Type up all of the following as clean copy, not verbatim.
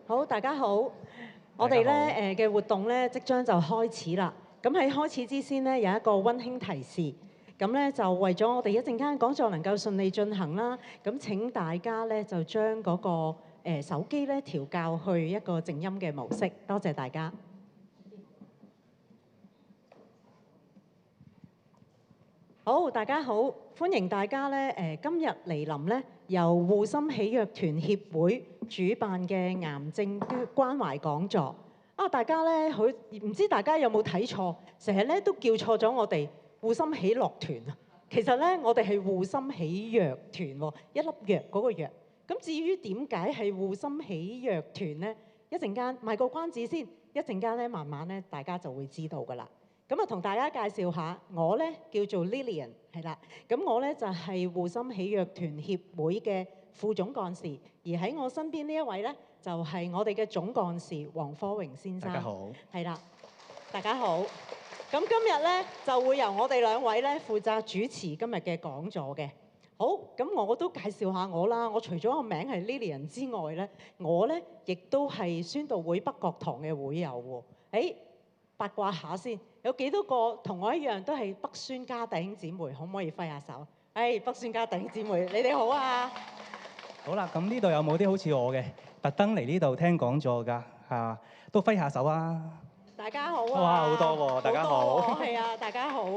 好，大家好。我哋咧嘅活動咧即將就開始啦。咁喺開始之先呢，有一個溫馨提示。咁咧就為咗我哋一陣間講座能夠順利進行啦，咁請大家咧就將嗰個手機咧調校去一個靜音嘅模式。多謝大家。好，大家好，歡迎大家咧今日嚟臨咧由護心喜悅團協會主辦嘅癌症關懷講座。啊，大家咧唔知大家有冇睇錯，成日咧都叫錯咗我哋護心喜樂團啊。其實咧我哋係護心喜藥團喎，一粒藥嗰個藥。咁至於點解係護心喜藥團咧？一陣間賣個關子先，一陣間咧慢慢咧大家就會知道㗎啦。咁啊，同大家介紹下，我咧叫做 Lilian， 係啦。咁我咧就係護心喜悅團協會嘅副總幹事，而喺我身邊呢一位咧就係我哋嘅總幹事黃科榮先生。大家好。係啦，大家好。咁今日咧就會由我哋兩位咧負責主持今日嘅講座嘅。好，咁我都介紹下我啦。我除咗個名係 Lilian 之外咧，我咧亦都係宣道會北角堂嘅會友喎。八卦下先，有幾多個同我一樣都係北宣家弟兄姊妹？可唔可以揮下手？北宣家弟兄姊妹，你哋好啊！好啦，咁呢度有冇啲好似我嘅，特登嚟呢度聽講座㗎？都揮下手啊！大家好啊！哇，好多喎！大家好。係啊，大家好。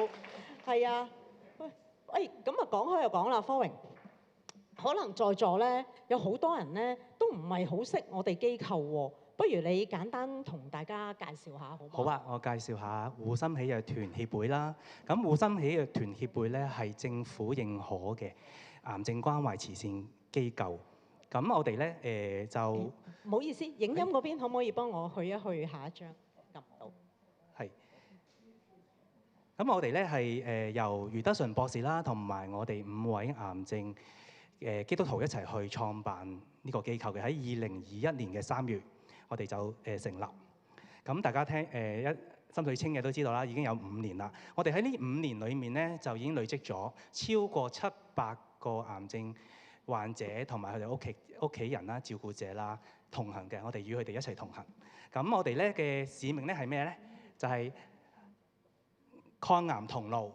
係啊。喂，咁啊講開又講啦，科榮。可能在座咧有好多人咧都唔係好識我哋機構喎。不如你簡單同大家介紹下好唔好？好啊，我介紹下護心喜悅團協會啦。咁護心喜悅團協會咧係政府認可嘅癌症關懷慈善機構。咁我哋咧就唔好意思，影音嗰邊可唔可以幫我去一去下一張？撳唔到。係。咁我哋咧係由余德純博士啦，同埋我哋5位癌症基督徒一齊去創辦呢個機構嘅。喺2021年嘅3月，我哋就成立。咁大家聽一心水清嘅都知道啦，已經有5年啦。我哋喺呢5年裏面咧，就已經累積咗超過700個癌症患者同埋佢哋屋企人啦、照顧者啦同行嘅。我哋與佢哋一齊同行。咁我哋咧嘅使命咧係咩咧？就係抗癌同路，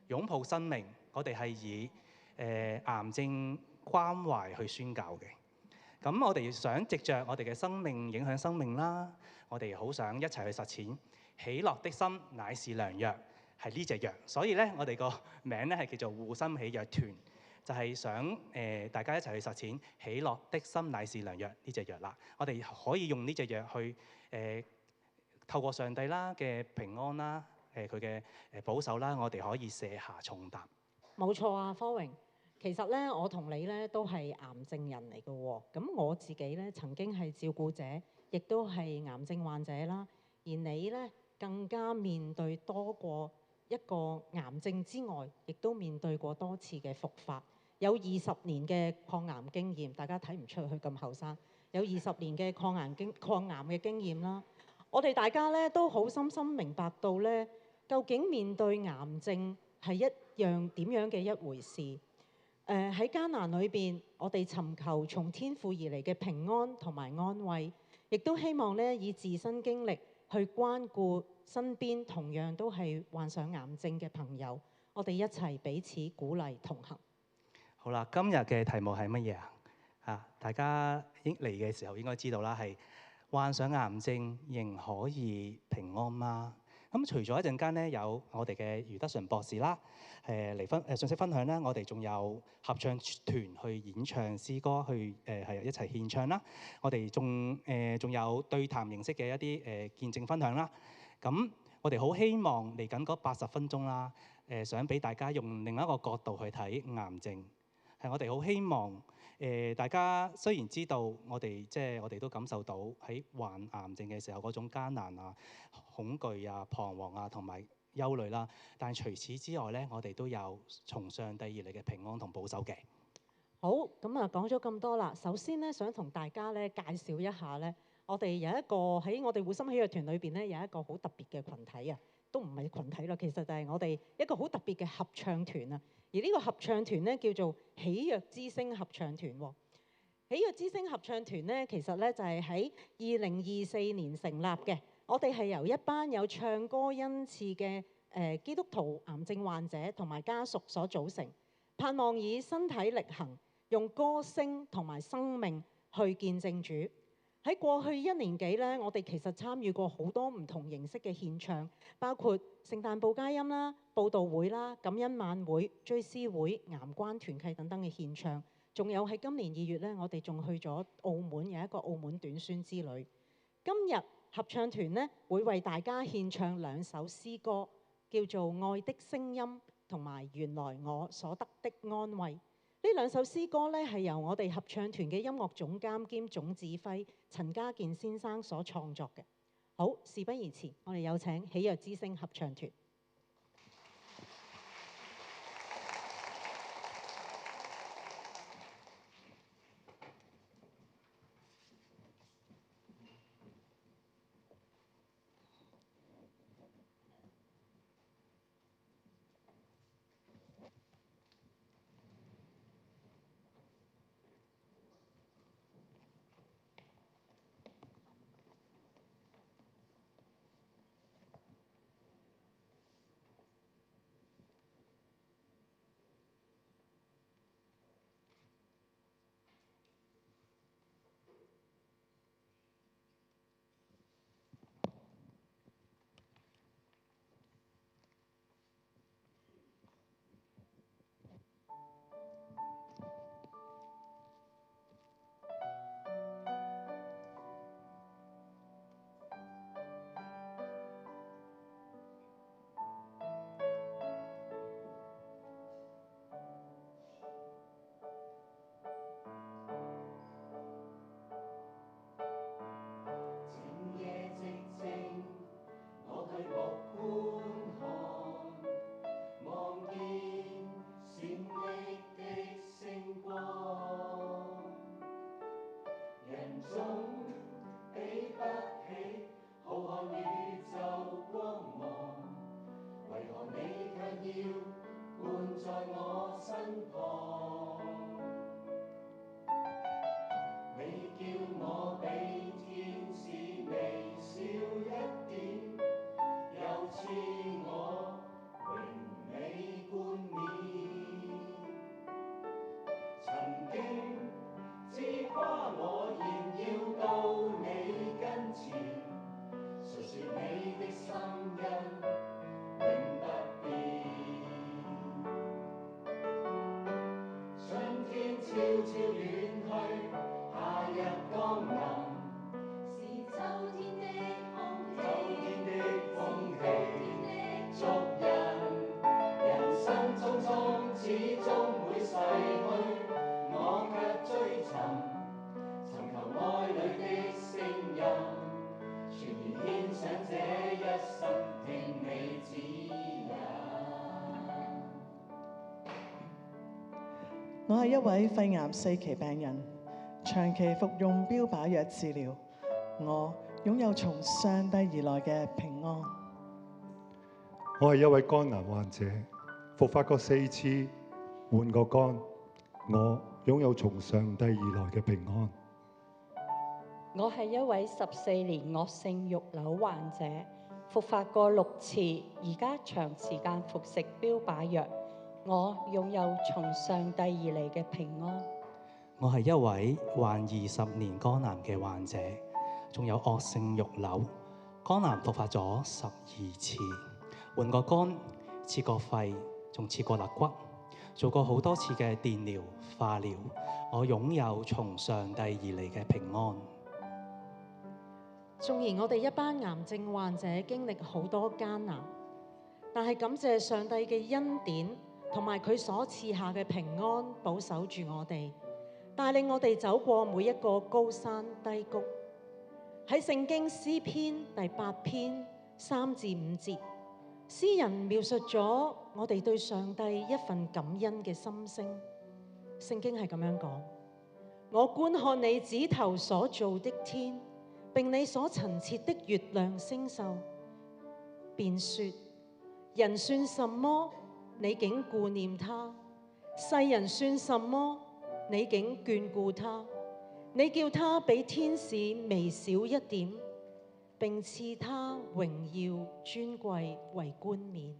擁抱生命。我哋係以癌症關懷去宣教嘅。咁我哋想藉着我哋嘅生命影響生命啦，我哋好想一齊去實踐。喜樂的心乃是良藥，係呢隻藥。所以咧，我哋個名咧係叫做護心喜悅團，就係想大家一齊去實踐喜樂的心乃是良藥呢隻藥啦。我哋可以用呢隻藥去透過上帝啦嘅平安啦，佢嘅保守啦，我哋可以卸下重擔。冇錯啊，科榮。其實咧，我同你咧都係癌症人嚟嘅喎。咁我自己咧曾經係照顧者，亦都係癌症患者啦。而你咧更加面對多過一個癌症之外，亦都面對過多次嘅復發，有20年嘅抗癌經驗。大家睇唔出佢咁後生，有20年嘅抗癌嘅經驗啦。我哋大家咧都好深深明白到咧，究竟面對癌症係一樣點樣嘅一回事。喺艱難裏邊，我哋尋求從天父而嚟嘅平安同埋安慰，亦都希望咧以自身經歷去關顧身邊同樣都係患上癌症嘅朋友，我哋一齊彼此鼓勵同行。好啦，今日嘅題目係乜嘢啊？大家嚟嘅時候應該知道啦，係患上癌症仍可以平安嗎？咁除咗一陣間咧有我哋嘅余德純博士啦，嚟信息分享啦，我哋仲有合唱團去演唱詩歌，去係一齊獻唱啦。我哋仲有對談形式嘅一啲見證分享啦。咁我哋好希望嚟緊嗰80分鐘啦，想俾大家用另一個角度去睇癌症。係我哋好希望大家雖然知道我哋都感受到喺患癌症嘅時候嗰種艱難啊、恐懼啊、彷徨啊同埋憂慮啦，但係除此之外咧，我哋都有從上帝而嚟嘅平安同保守嘅。好，咁啊講咗咁多啦，首先咧想同大家咧介紹一下咧，我哋有一個喺我哋護心喜悅團裏邊咧有一個好特別嘅群體啊，都唔係群體啦，其實就係我哋一個好特別嘅合唱團啊。而呢個合唱團咧叫做喜悅之聲合唱團喎。喜悅之聲合唱團咧，其實咧就係喺2024年成立嘅。我哋係由一班有唱歌恩賜嘅基督徒癌症患者同埋家屬所組成，盼望以身體力行，用歌聲同埋生命去見證主。喺過去1年幾咧，我哋其實參與過好多唔同形式嘅獻唱，包括聖誕報佳音啦、佈道會啦、感恩晚會、追思會、癌關團契等等嘅獻唱。仲有喺今年2月咧，我哋仲去咗澳門，有一個澳門短宣之旅。今日合唱團咧會為大家獻唱2首詩歌，叫做《愛的聲音》同埋《原來我所得的安慰》。呢2首詩歌咧係由我哋合唱團嘅音樂總監兼總指揮陳家健先生所創作嘅。好，事不宜遲，我哋有請喜悅之聲合唱團。我係一位肺癌4期病人，長期服用標靶藥治療。我擁有從上帝而來嘅平安。我係一位肝癌患者，復發過4次，換過肝。我擁有從上帝而來嘅平安。我係一位14年惡性肉瘤患者，復發過6次，而家長時間服食標靶藥。我擁有從上帝而嚟嘅平安。我係一位患20年肝癌嘅患者，仲有惡性肉瘤，肝癌復發咗12次，換過肝，切過肺，仲切過肋骨，做過好多次嘅電療、化療。我擁有從上帝而嚟嘅平安。縱然我哋一班癌症患者經歷好多艱難，但係感謝上帝嘅恩典同埋佢所賜下嘅平安，保守住我哋，帶領我哋走過每一個高山低谷。喺聖經詩篇第8篇3至5節，詩人描述咗我哋對上帝一份感恩嘅心聲。聖經係咁樣講：我觀看你指頭所造的天，並你所陳設的月亮星宿，便說：人算什麼？你竟顧念他；世人算什麼？你竟眷顧他。你叫他比天使微小一點，並賜他榮耀尊貴為冠冕。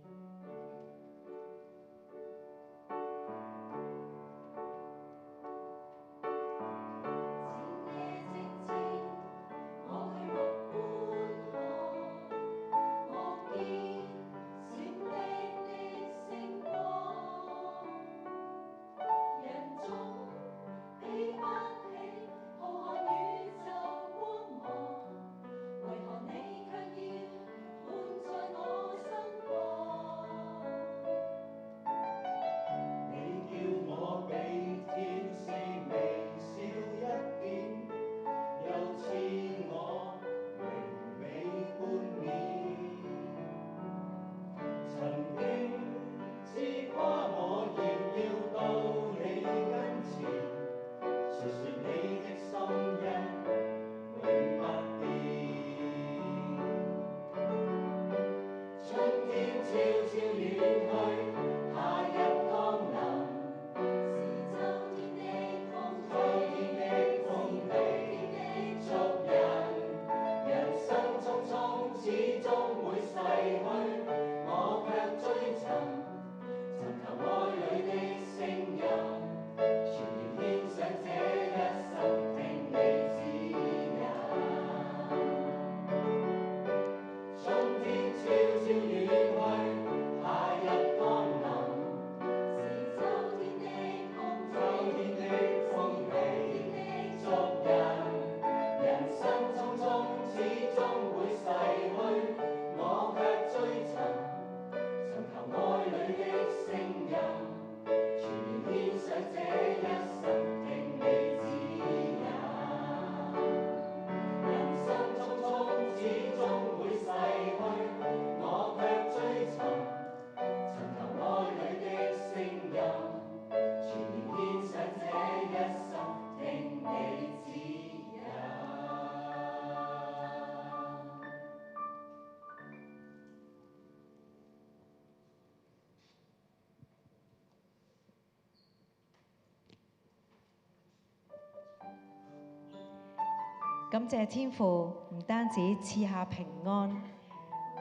感謝天父唔單止賜下平安，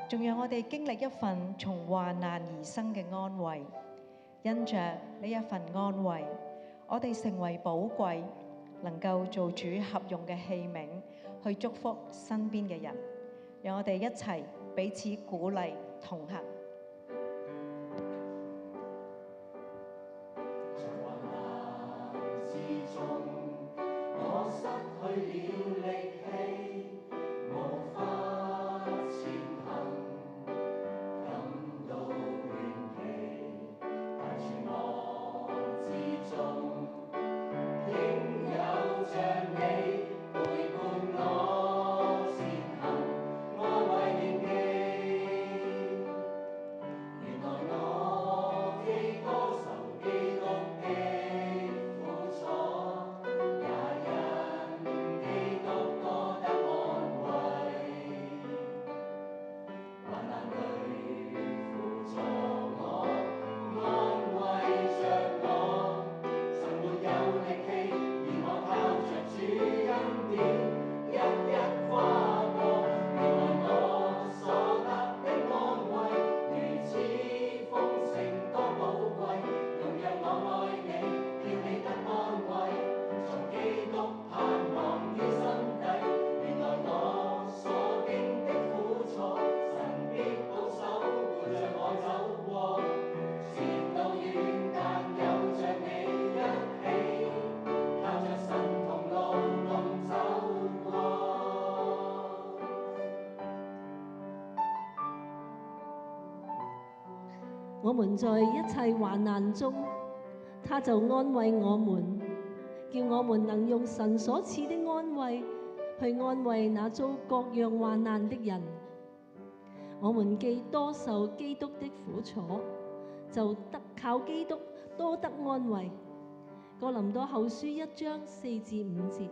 仲讓我哋經歷一份從患難而生嘅安慰。因着呢一份安慰，我哋成為寶貴，能夠做主合用嘅器皿，去祝福身邊嘅人。讓我哋一齊彼此鼓勵同行。我們在一切患難中，他就安慰我們，叫我們能用神所賜的安慰去安慰那遭各樣患難的人。我們既多受基督的苦楚，就得靠基督多得安慰。哥林多後書1章4至5節。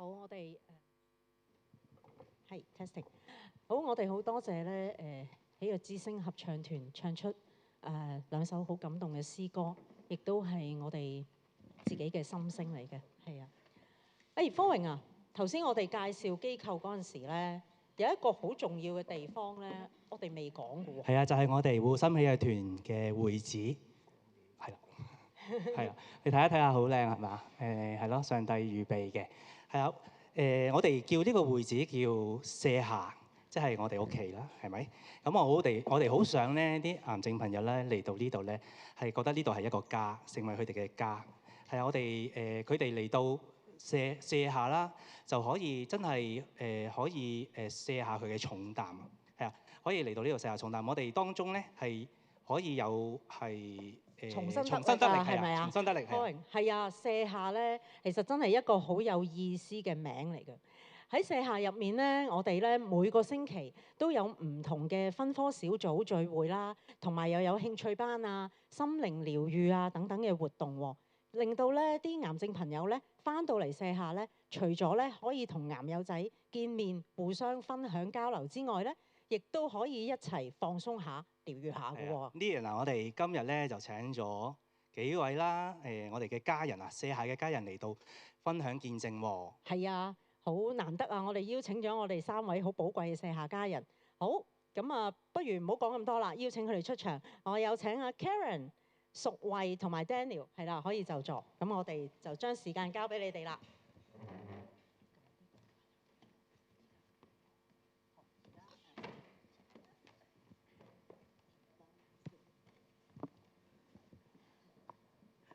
好，我哋係 testing。好，我哋好多謝咧喜悅之聲合唱團唱出兩首好感動嘅詩歌，亦都係我哋自己嘅心聲嚟嘅。係啊，方榮啊，頭先我哋介紹機構嗰陣時咧，有一個好重要嘅地方咧，我哋未講嘅喎。係啊，就係我哋護心喜悅團嘅會址，係啦，係啊，你睇一睇下，好靚係嘛？係咯，上帝預備嘅，係啊，我哋叫呢個會址叫舍下，即係我哋屋企啦，係咪？咁我哋好想咧啲癌症朋友咧嚟到呢度咧，係覺得呢度係一個家，成為佢哋嘅家。係啊，我哋佢哋嚟到卸下啦，就可以真係可以卸下佢嘅重擔，係啊，可以嚟到呢度卸下重擔。我哋當中咧係可以有係重新得力係咪啊？重新得力係啊，卸下咧其實真係一個好有意思嘅名嚟嘅。喺卸下入面咧，我哋咧每個星期都有唔同嘅分科小組聚會啦，同埋又有興趣班啊、心靈療愈啊等等嘅活動喎，令到咧啲癌症朋友咧翻到嚟卸下咧，除咗咧可以同癌友仔見面、互相分享交流之外咧，亦都可以一齊放鬆下、療愈下嘅喎。呢樣嗱，我哋今日咧就請咗幾位啦，我哋嘅家人啊，卸下嘅家人嚟到分享見證喎。係啊。好難得啊！我哋邀請咗我哋3位好寶貴嘅卸下家人。好，咁啊，不如唔好講咁多啦，邀請佢哋出場。我有請阿 Karen、淑慧同埋 Daniel， 係啦，可以就座。咁我哋就將時間交俾你哋啦。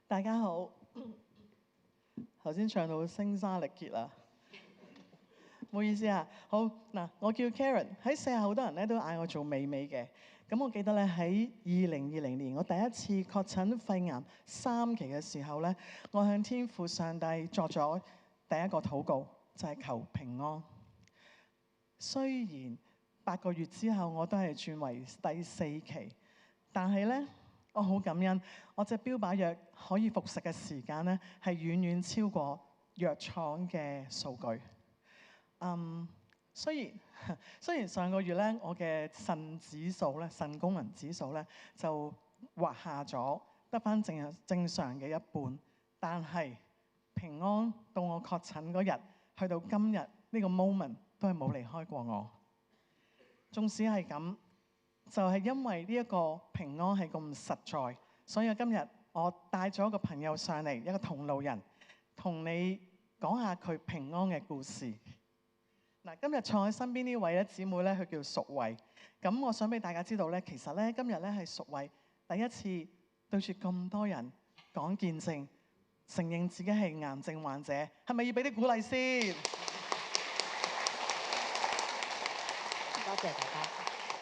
大家好，頭先唱到聲沙力竭啦。唔好意思啊，好嗱，我叫 Karen， 喺卸下好多人咧都嗌我做美美嘅。咁我記得咧喺2020年，我第一次確診肺癌3期嘅時候咧，我向天父上帝作咗第一個禱告，就係求平安。雖然8個月之後我都係轉為第4期，但係咧我好感恩，我隻標靶藥可以服食嘅時間咧係遠遠超過藥廠嘅數據。雖然上個月咧，我嘅腎指數咧、腎功能指數咧就滑下咗，得返正常嘅一半，但係平安到我確診嗰日，去到今日呢個 moment 都係冇離開過我。縱使係咁，就係因為呢一個平安係咁實在，所以今日我帶咗一個朋友上嚟，一個同路人，同你講下佢平安嘅故事。嗱，今日坐喺身邊呢位咧姊妹咧，佢叫淑慧。咁我想俾大家知道咧，其實咧今日咧係淑慧第一次對住咁多人講見證，承認自己係癌症患者，係咪要俾啲鼓勵先？多謝大家。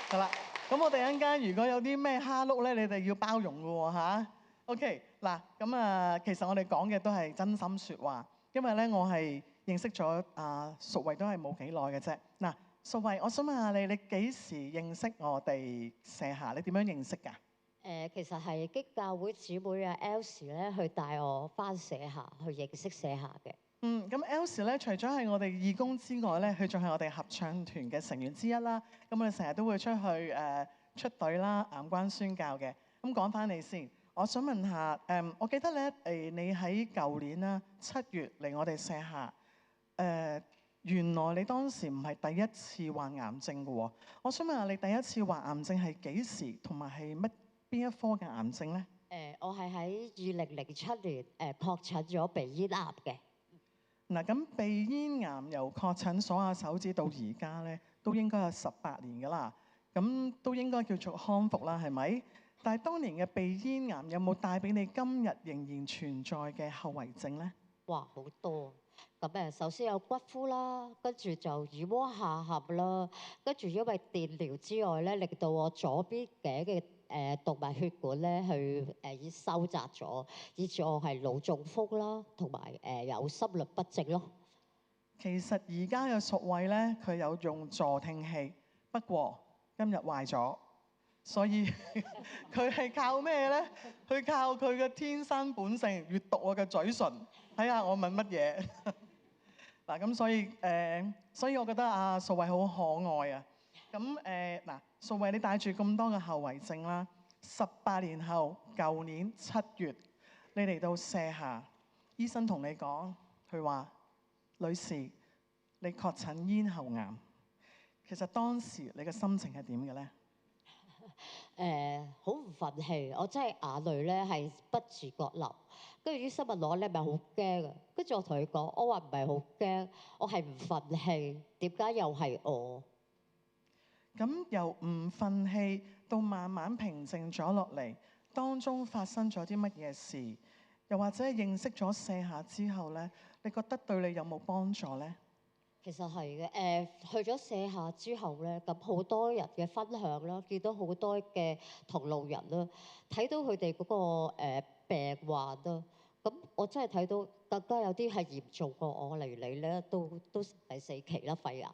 好啦，咁我哋一陣間如果有啲咩蝦碌咧，你哋要包容嘅喎嚇。OK，嗱，咁啊，其實我哋講嘅都係真心説話，因為咧我係認識咗淑慧都係冇幾耐嘅啫。嗱，淑慧，我想問下你，你幾時認識我哋卸下？你點樣認識㗎？其實係激教會姊妹啊 Elsie 咧去帶我翻卸下，去認識卸下嘅。咁 Elsie 咧，除咗係我哋義工之外咧，佢仲係我哋合唱團嘅成員之一啦。咁我哋成日都會出去出隊啦，癌關宣教嘅。咁講翻你先，我想問下我記得咧你喺舊年啦7月嚟我哋卸下。原來你當時唔係第一次患癌症嘅喎。我想問下你第一次患癌症係幾時，同埋係邊一科嘅癌症咧？我係喺2007年確診咗鼻咽癌嘅。嗱，咁鼻咽癌由確診數下手指到而家咧，都應該有18年㗎啦。咁都應該叫做康復啦，係咪？但係當年嘅鼻咽癌有冇帶俾你今日仍然存在嘅後遺症咧？哇，好多！咁首先有骨枯啦，跟住就耳窩下陷啦，跟住因為電療之外咧，令到我左邊頸嘅動脈血管咧已收窄咗，以致我係腦中風啦，同埋有心律不正咯。其實而家嘅淑慧咧，佢有用助聽器，不過今日壞咗，所以佢係靠咩咧？佢靠佢嘅天生本性，閲讀我嘅嘴唇，睇下我問乜嘢。嗱，咁所以我覺得阿素慧好可愛啊。咁嗱，素慧你帶住咁多嘅後遺症啦，18年後，舊年7月，你嚟到舍下，醫生同你講，佢話：女士，你確診咽喉癌。其實當時你嘅心情係點嘅咧？好唔憤氣，我真係眼淚咧係不自覺流。跟住醫生問我咧，咪好驚啊？跟住我同佢講，我話唔係好驚，我係唔憤氣。點解又係我？咁由唔憤氣到慢慢平靜咗落嚟，當中發生咗啲乜嘢事？又或者認識咗舍下之後咧，你覺得對你有冇幫助咧？其實係嘅，去咗舍下之後咧，咁好多人嘅分享啦，見到好多嘅同路人啦，睇到佢哋嗰個病患啦，咁我真係睇到更加有啲係嚴重過我嚟你咧，都第4期啦肺癌，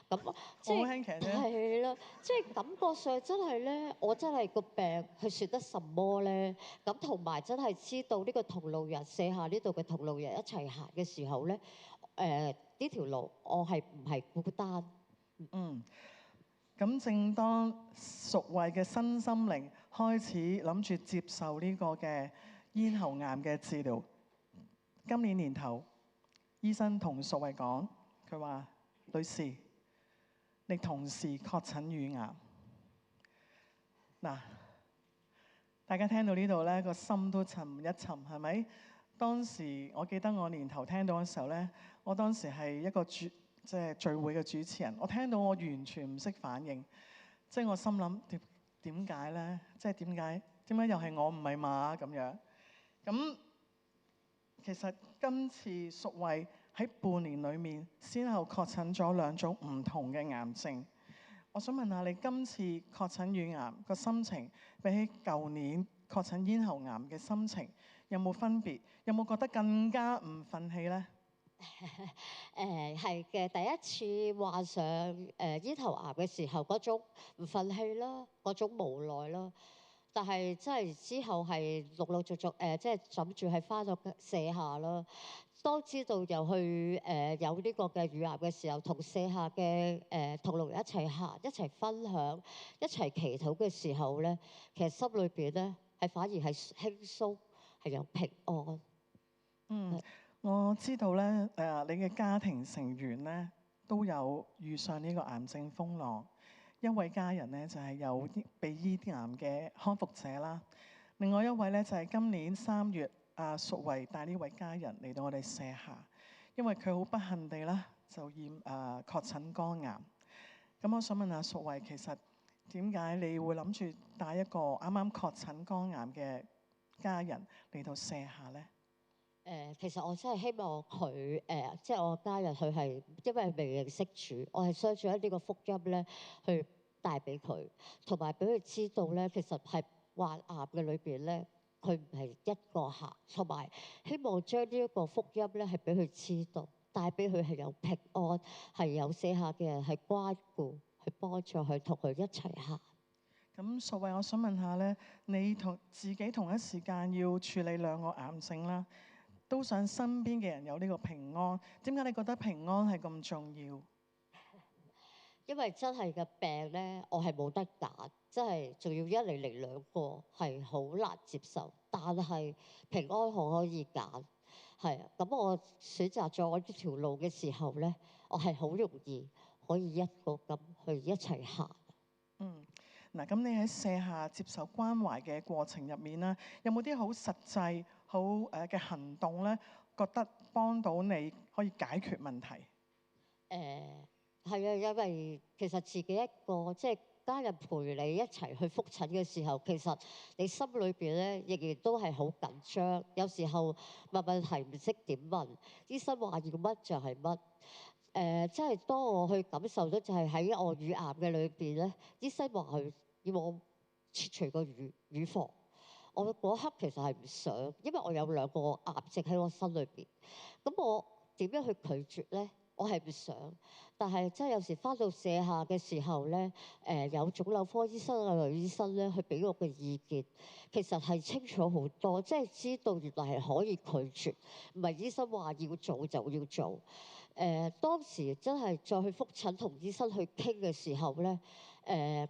咁即好輕騎啫。係啦，即係感覺上真係咧，我真係個病佢説得什麼咧？咁同埋真係知道呢個同路人舍下呢度嘅同路人一齊行嘅時候咧，呢條路我係唔係孤單？咁正當淑慧嘅身心靈開始諗住接受呢個嘅咽喉癌嘅治療，今年年頭，醫生同淑慧講，佢話：女士，你同時確診乳癌。嗱，大家聽到呢度咧，個心都沉一沉，係咪？當時我記得我年頭聽到嘅時候咧，我當時係一個即係聚會嘅主持人，我聽到我完全唔識反應，即係我心諗點解咧？即係點解又係我唔係嘛咁樣？咁其實今次淑慧喺半年裡面，先後確診咗2種唔同嘅癌症。我想問下你，今次確診乳癌個心情，比起舊年確診咽喉癌嘅心情有冇分別？有冇覺得更加唔憤氣咧？係嘅，第一次患上咽喉癌嘅時候，嗰種唔憤氣啦，嗰種無奈啦。但係真係之後係陸陸續續即係諗住係翻咗舍下啦。當知道又去有呢個嘅乳癌嘅時候，同舍下嘅同路人一齊行、一齊分享、一齊祈禱嘅時候咧，其實心裏邊咧係反而係輕鬆，係有平安。我知道咧你嘅家庭成員咧都有遇上呢個癌症風浪。一位家人咧就係有被咽癌嘅康復者啦，另外一位咧就係今年3月淑慧帶呢位家人嚟到我哋舍下，因為佢好不幸地啦就確診肝癌。咁我想問下淑慧，其實點解你會諗住帶一個啱啱確診肝癌嘅家人嚟到舍下咧？其實我真係希望佢即係我家人，佢係因為未認識主，我係想將呢個福音咧去帶俾佢，同埋俾佢知道咧，其實係患癌嘅裏邊咧，佢唔係一個行，同埋希望將呢一個福音咧係俾佢知道，帶俾佢係有平安，係有舍下嘅人係關顧，去幫助佢，同佢一齊行。咁淑慧，我想問下咧，你同自己同一時間要處理2個癌症啦，都想身邊嘅人有呢個平安，點解你覺得平安係咁重要？因為真係嘅病咧，我係冇得揀，真係仲要一嚟2個，係好難接受。但係平安我可以揀，係啊。咁我選擇咗我呢條路嘅時候咧，我係好容易可以一個咁去一齊行。嗱，咁你喺舍下接受關懷嘅過程入面啦，有冇啲好實際、好嘅行動咧？覺得幫到你可以解決問題？係啊，因為其實自己一個即係家人陪你一齊去覆診嘅時候，其實你心裏邊咧仍然都係好緊張。有時候問問題唔識點問，醫生話要乜就係乜。即係當我去感受到就係喺我乳癌嘅裏邊咧，醫生話佢要我切除個乳房。我嗰刻其實係唔想，因為我有2個癌症喺我心裏邊。咁我點樣去拒絕咧？我係唔想，但係真係有時翻到舍下嘅時候咧，有腫瘤科醫生啊、女醫生咧，去俾我嘅意見，其實係清楚好多，即係知道原來係可以拒絕，唔係醫生話要做就要做。當時真係再去覆診同醫生去傾嘅時候咧，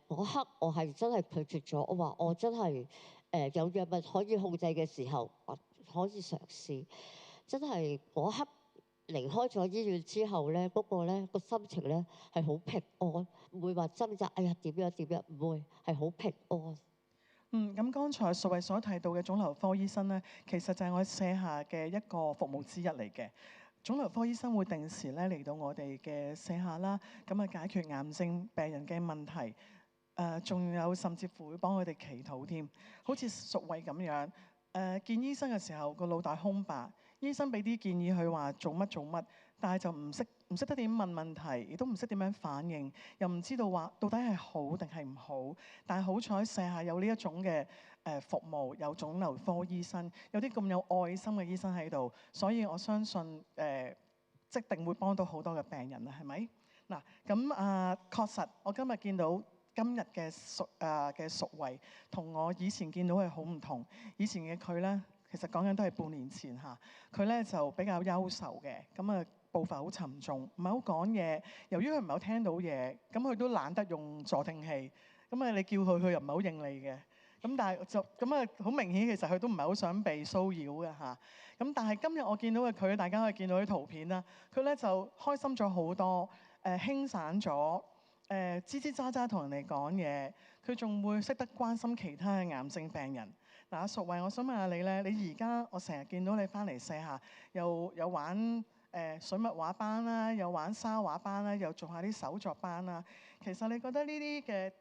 嗰刻我係真係拒絕咗，我話我真係有藥物可以控制嘅時候，我可以嘗試。真係嗰刻離開咗醫院之後咧，嗰個咧個心情咧係好平安，唔會話掙扎，哎呀點樣點樣，唔會係好平安。咁剛才淑慧所提到嘅腫瘤科醫生咧，其實就係我舍下嘅一個服務之一嚟嘅。腫瘤科醫生會定時咧嚟到我哋嘅舍下啦，咁啊解決癌症病人嘅問題。仲有甚至乎會幫佢哋祈禱添，好似淑慧咁樣。見醫生嘅時候個腦袋空白，醫生俾啲建議佢話做乜做乜，但係就唔識得點問問題，亦都唔識點樣反應，又唔知道話到底係好定係唔好。但係好彩舍下有呢一種嘅服務，有腫瘤科醫生，有啲咁有愛心嘅醫生喺度，所以我相信即定會幫到好多嘅病人啦，係咪？嗱咁確實我今日見到今日嘅淑慧同我以前見到係好唔同。以前嘅佢咧，其實講緊都係半年前嚇，佢咧就比較憂愁嘅，咁啊步伐好沉重，唔係好講嘢。由於佢唔係好聽到嘢，咁佢都懶得用助聽器，咁啊你叫佢，佢又唔係好應你嘅。咁但係就咁啊，好明顯其實佢都唔係好想被騷擾嘅嚇。咁但係今日我見到嘅佢，大家可以見到啲圖片啦，佢咧就開心咗好多，輕散咗。吱吱喳喳同人哋講嘢，佢仲會識得關心其他嘅癌症病人。嗱，阿淑慧，我想問下你咧，你而家我成日見到你翻嚟舍下，又玩水墨畫班啦，又玩沙畫班啦，又做下啲手作班啦。其實你覺得呢啲嘅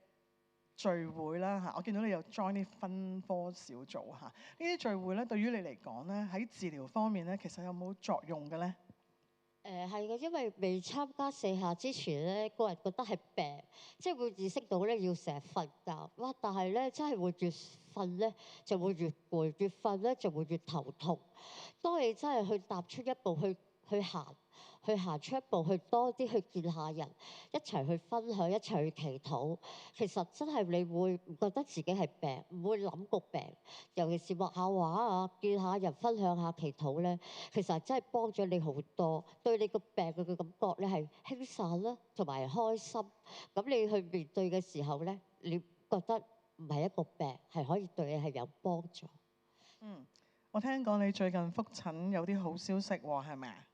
聚會啦嚇，我見到你又 join 啲分科小組嚇，呢啲聚會咧對於你嚟講咧，喺治療方面咧，其實有冇作用嘅咧？係嘅，因為未參加舍下之前咧，個人覺得係病，即係會意識到咧要成日瞓覺。哇！但係咧真係會越瞓咧就會越攰，越瞓咧就會越頭痛。當你真係去踏出一步去行出一步，去多啲去見下人，一齊去分享，一齊去祈禱。其實真係你會唔覺得自己係病，唔會諗個病。尤其是畫下畫啊，見下人，分享下祈禱咧，其實真係幫咗你好多，對你個病嘅感覺咧係輕散啦，同埋開心。咁你去面對嘅時候咧，你覺得唔係一個病，係可以對你係有幫助。我聽講你最近覆診有啲好消息喎，係咪啊？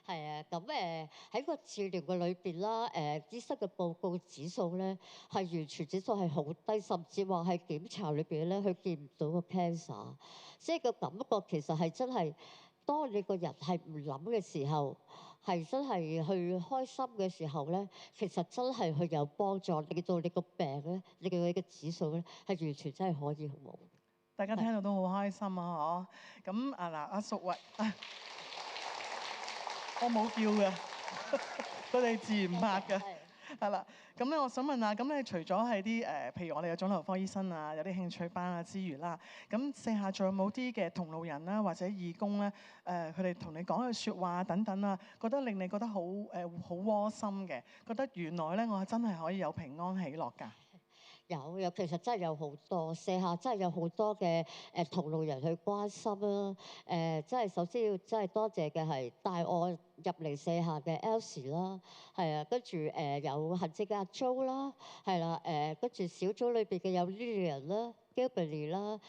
係啊，咁喺個治療嘅裏邊啦，醫生嘅報告指數咧係完全指數係好低，甚至話係檢查裏邊咧佢見唔到個 cancer，即係個感覺其實係真係，當你個人係唔諗嘅時候，係真係去開心嘅時候咧，其實真係佢有幫助，令到你個病咧，令到你嘅指數咧係完全真係可以好冇。大家聽到都好開心啊！嗬，咁嗱，阿淑慧，我冇叫嘅，佢哋自然拍嘅，係啦。咁咧，我想問下，咁你除咗係啲譬如我哋嘅腫瘤科醫生啊，有啲興趣班啊之餘啦，咁舍下仲有冇啲嘅同路人啦，或者義工咧？佢哋同你講嘅説話等等啊，覺得令你覺得好好窩心嘅，覺得原來咧我係真係可以有平安喜樂㗎。有，其實真係有好多，舍下真係有好多嘅同路人去關心啦。真係首先要真係多謝嘅係帶我入嚟舍下嘅 Elsie 啦，係啊，跟住有行政嘅阿 Jo 啦，係啦，跟住小組裏邊嘅有 Lilian 啦、Gilbert 啦，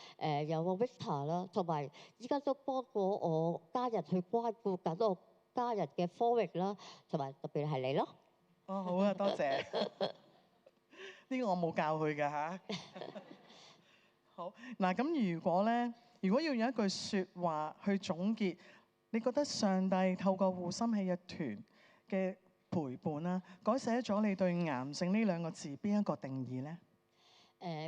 有個 Victor 啦，同埋依家都幫過我家人去關顧緊我家人嘅 Foreign 啦，同埋特別係你咯。哦，好啊，多謝。呢個我冇教佢㗎嚇。好嗱，咁如果要用一句説話去總結，你覺得上帝透過護心氣日團嘅陪伴啦，改寫咗你對癌症呢兩個字邊一個定義咧？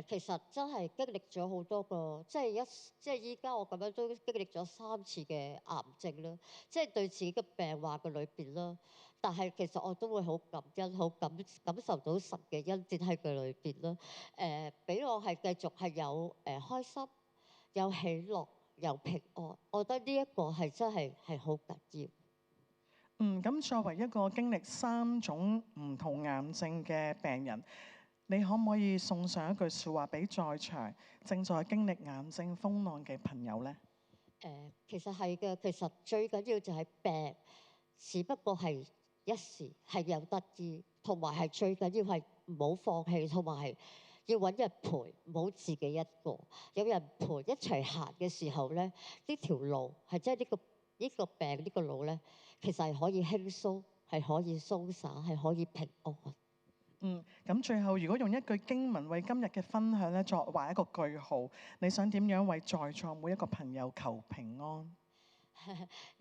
其實真係經歷咗好多個，即係依家我咁樣都經歷咗3次嘅癌症啦，即係對自己嘅病患嘅裏邊啦。但係其實我都會好感恩，好感受到神嘅恩典喺佢裏邊啦。俾我係繼續係有開心、有喜樂、有平安。我覺得呢一個係真係好緊要。咁作為一個經歷3種唔同癌症嘅病人，你可唔可以送上一句説話俾在場正在經歷癌症風浪嘅朋友咧？其實係嘅，其實最緊要就係病只不過係一時，係有得醫，同埋係最緊要係唔好放棄，同埋係要揾人陪，唔好自己一個。有人陪一齊行嘅時候咧，呢條路係即係呢個病呢個路咧，其實係可以輕鬆，係可以瀟灑，係可以平安。咁最後如果用一句經文為今日嘅分享咧作畫一個句號，你想點樣為在座每一個朋友求平安？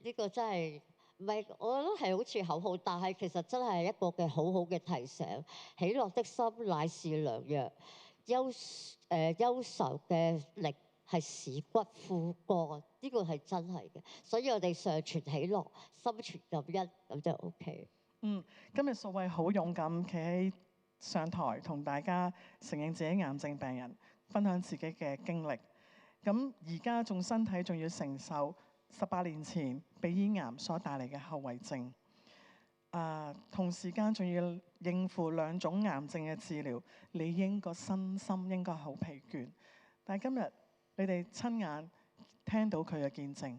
呢個真係唔係，我覺得係好似口號，但係其實真係一個嘅好好嘅提醒。喜樂的心乃是良藥，憂愁嘅力係使骨枯乾。呢個係真係嘅，所以我哋上傳喜樂，心存感恩，咁就 OK。今日淑慧好勇敢，企喺上台同大家承認自己癌症病人，分享自己嘅經歷。咁而家仲身體仲要承受18年前鼻咽癌所帶嚟嘅後遺症。同時間仲要應付2種癌症嘅治療，理應個身心應該好疲倦。但係今日你哋親眼聽到佢嘅見證，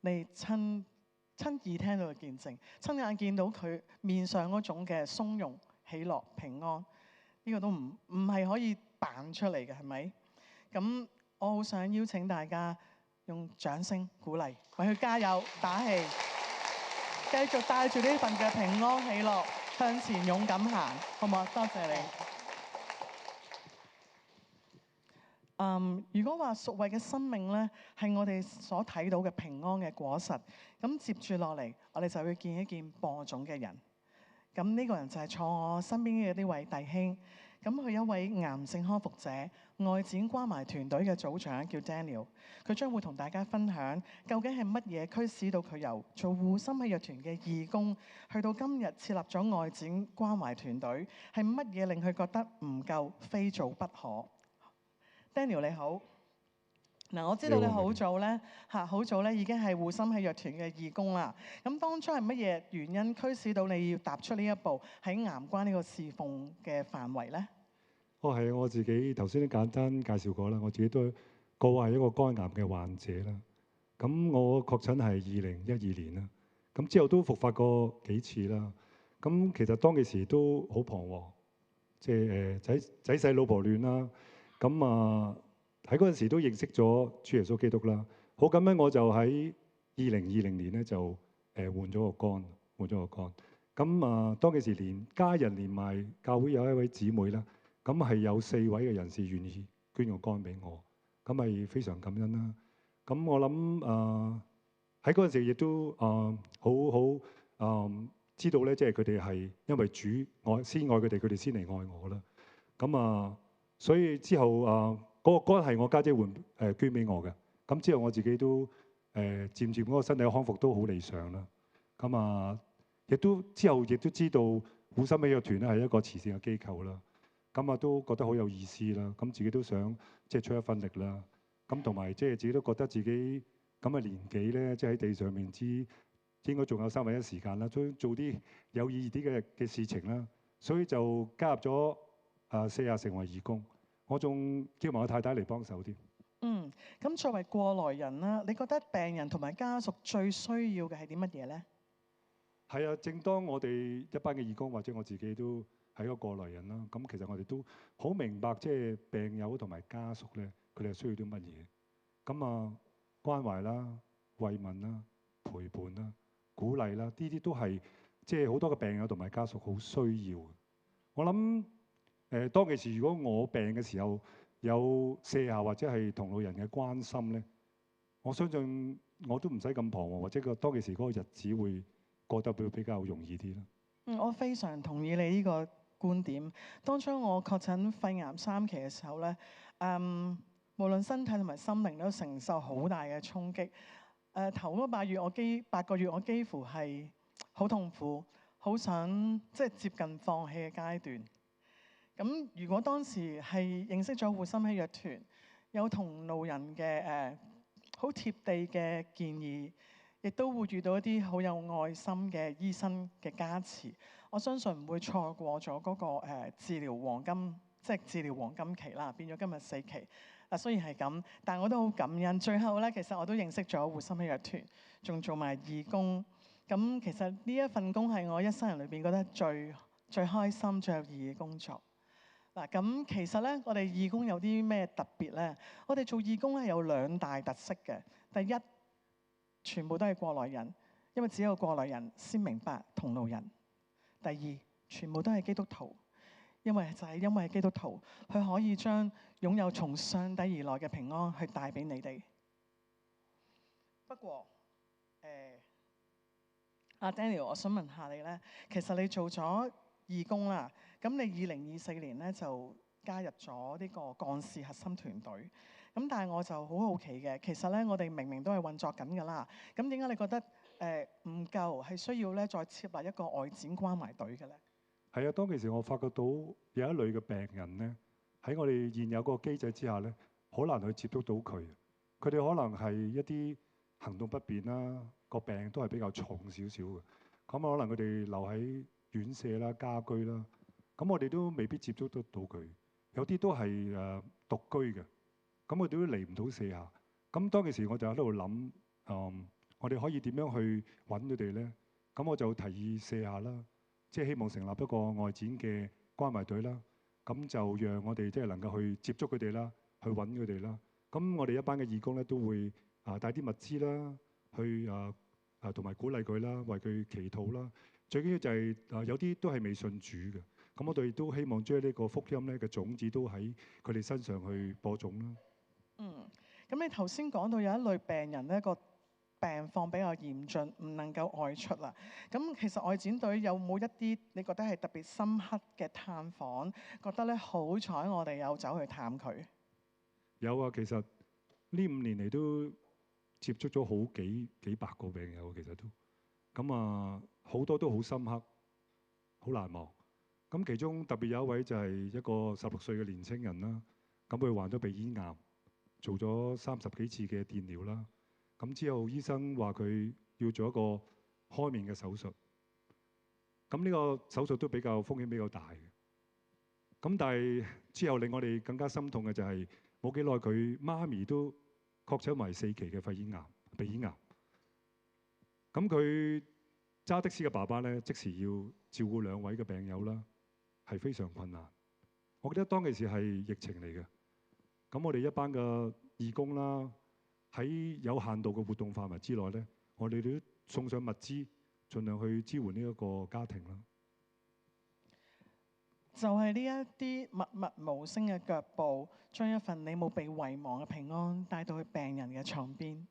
你親耳聽到嘅見證，親眼見到佢面上嗰種嘅鬆容、喜樂、平安，呢個都唔係可以扮出嚟嘅，係咪？咁我好想邀請大家用掌聲鼓勵，為佢加油打氣，繼續帶住呢份嘅平安喜樂向前勇敢行，好唔好？多謝你。如果話淑慧嘅生命咧，係我哋所睇到嘅平安嘅果實，咁接住落嚟，我哋就會見一見播種嘅人。咁呢個人就係坐我身邊嘅呢位弟兄。咁佢一位癌症康復者，外展關懷團隊嘅組長叫 Daniel。佢將會同大家分享究竟係乜嘢驅使到佢由做護心喜悅團嘅義工，去到今日設立咗外展關懷團隊，係乜嘢令佢覺得唔夠，非做不可？Daniel 你好，我知道你好早咧已經係護心喜悅團嘅義工啦。咁當初係乜嘢原因驅使到你要踏出呢一步喺癌關呢個侍奉嘅範圍咧？係我自己頭先都簡單介紹過啦，我自己都過往係一個肝癌嘅患者啦。咁我確診係2012年啦，咁之後都復發過幾次啦。咁其實當其時都好彷徨，即係仔細老婆亂啦。咁喺嗰陣時都認識咗主耶穌基督啦。好感恩我就喺2020年咧就換咗個肝。咁當其時連家人連埋教會有一位姊妹啦，咁係有4位嘅人士願意捐個肝俾我，咁係非常感恩啦。咁我諗喺嗰陣時亦都好知道咧，即係佢哋係因為主先愛佢哋，佢哋先嚟愛我啦。咁所以之後嗰個肝係我家姐捐俾我嘅。咁之後我自己都漸漸嗰個身體康復都好理想啦。咁之後亦都知道護心喜悅團咧係一個慈善嘅機構啦。咁都覺得好有意思啦。咁自己都想即係出一分力啦。咁同埋即係自己都覺得自己咁嘅年紀咧，即係喺地上面應該仲有1/3時間啦，做啲有意義啲嘅事情啦。所以就加入咗40成為義工。我仲叫埋我太太嚟幫手添。咁作為過來人啦，你覺得病人同埋家屬最需要嘅係啲乜嘢咧？係啊，正當我哋一班嘅義工或者我自己都係一個過來人啦。咁其實我哋都好明白，即係病友同埋家屬咧，佢哋係需要啲乜嘢。咁關懷啦、慰問啦、陪伴啦、鼓勵啦，呢啲都係即係好多嘅病友同埋家屬好需要嘅。我諗當其時，如果我病嘅時候有舍下或者係同路人嘅關心咧，我相信我都唔使咁彷徨，或者當其時嗰個日子會過得比較容易啲啦。我非常同意你呢個觀點。當初我確診肺癌3期嘅時候咧，無論身體同埋心靈都承受好大嘅衝擊。頭嗰8個月我幾乎係好痛苦，好想即係接近放棄嘅階段。咁如果當時係認識咗護心喜悅團，有同路人嘅好貼地嘅建議，亦都會遇到一啲好有愛心嘅醫生嘅加持，我相信唔會錯過咗嗰個治療黃金期啦，變咗今日4期。雖然係咁，但我都好感恩。最後咧，其實我都認識咗護心喜悅團，仲做埋義工。咁其實呢一份工係我一生人裏邊覺得最開心、最有意義嘅工作。嗱，咁其實咧，我哋義工有啲咩特別咧？我哋做義工咧有2大特色嘅。第一，全部都係過來人，因為只有過來人先明白同路人。第二，全部都係基督徒，因為係基督徒，佢可以將擁有從上帝而來嘅平安去帶俾你哋。不過，阿 Daniel， 我想問下你咧，其實你做咗義工啦，咁你2024年咧就加入咗呢個幹事核心團隊。咁但係我就好好奇嘅，其實咧我哋明明都係運作緊㗎啦，咁點解你覺得唔夠，係需要咧再設立一個外展關懷隊嘅咧？係啊，當其時我發覺到有一類嘅病人咧，喺我哋現有嗰個機制之下咧，好難去接觸到佢。佢哋可能係一啲行動不便啦，個病都係比較重少少嘅。咁可能佢哋留喺院舍啦、家居啦，咁我哋都未必接觸得到佢。有啲都係獨居嘅，咁佢哋都嚟唔到舍下。咁當其時我就喺度諗，我哋可以點樣去揾佢哋咧？咁我就提議舍下啦，即係希望成立一個外展嘅關懷隊啦。咁就讓我哋即係能夠去接觸佢哋啦，去揾佢哋啦。咁我哋一班嘅義工咧都會帶啲物資啦，去同埋鼓勵佢啦，為佢祈禱啦。最緊要就係有啲都係未信主嘅，咁我哋都希望將呢個福音咧嘅種子都喺佢哋身上去播種啦。咁你頭先講到有一類病人咧，個病況比較嚴峻，唔能夠外出啦。咁其實外展隊有冇一啲你覺得係特別深刻嘅探訪，覺得咧好彩我哋有走去探佢？有啊，其實呢5年嚟都接觸咗好幾百個病友，其實都咁好多都好深刻，好難忘。咁其中特別有一位就係一個16歲嘅年青人啦。咁佢患咗鼻咽癌，做咗30幾次嘅電療啦。咁之後醫生話佢要做一個開面嘅手術。咁呢個手術都風險比較大嘅。咁但係之後令我哋更加心痛嘅就係冇幾耐佢媽咪都確診為4期嘅鼻咽癌。咁佢揸的士嘅爸爸咧，即時要照顧2位嘅病友啦，係非常困難。我記得當其時係疫情嚟嘅，咁我哋一班嘅義工啦，喺有限度嘅活動範圍之內咧，我哋都送上物資，盡量去支援呢一個家庭啦。就係呢一啲默默無聲嘅腳步，將一份你冇被遺忘嘅平安帶到去病人嘅床邊。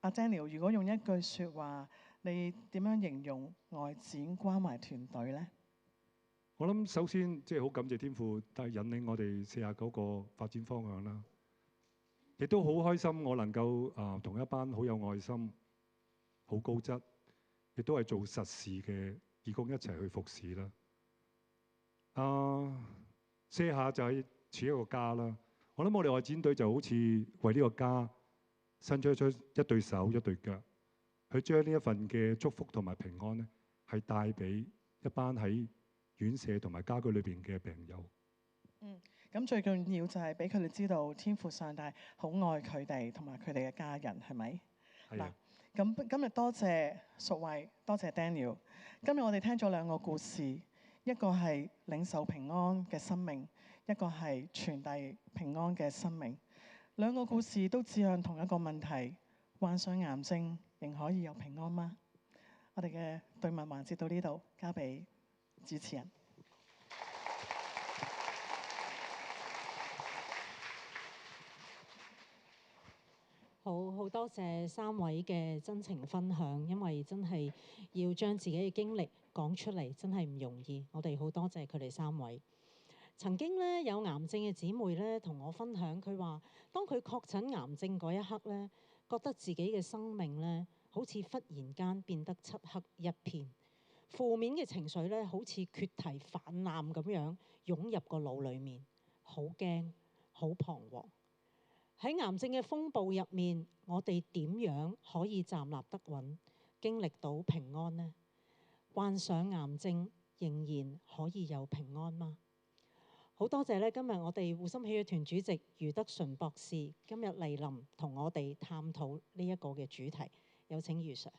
阿 Daniel， 如果用一句説話，你點樣形容外展關懷團隊咧？我諗首先即係好感謝天父，但係引領我哋49個發展方向啦。亦都好開心，我能夠同一班好有愛心、好高質，亦都係做實事嘅義工一齊去服侍啦。舍下就係似一個家啦。我諗我哋外展隊就好似為呢個家伸出一對手、一對腳，去將呢一份嘅祝福同埋平安咧，係帶俾一班喺院舍同埋家居裏邊嘅病友。咁最重要就係俾佢哋知道天父上帝好愛佢哋同埋佢哋嘅家人，係咪？係啊。咁今日多謝淑慧，多謝 Daniel。今日我哋聽咗2個故事，一個係領受平安嘅生命，一個係傳遞平安嘅生命。2個故事都指向同一個問題：患上癌症仍可以有平安嗎？我哋嘅對問環節到呢度，交俾主持人。好多謝3位嘅真情分享，因為真係要將自己嘅經歷講出嚟，真係唔容易。我哋好多謝佢哋3位。曾經咧有癌症嘅姊妹咧同我分享，佢話當佢確診癌症嗰一刻咧，覺得自己嘅生命咧好似忽然間變得漆黑一片，負面嘅情緒咧好似決堤泛濫咁樣湧入個腦裡面，好驚，好彷徨。喺癌症嘅風暴入面，我哋點樣可以站立得穩，經歷到平安呢？患上癌症仍然可以有平安嗎？好多謝咧，今日我哋護心喜悅團主席余德純博士今日嚟臨同我哋探討呢一個嘅主題，有請余 Sir。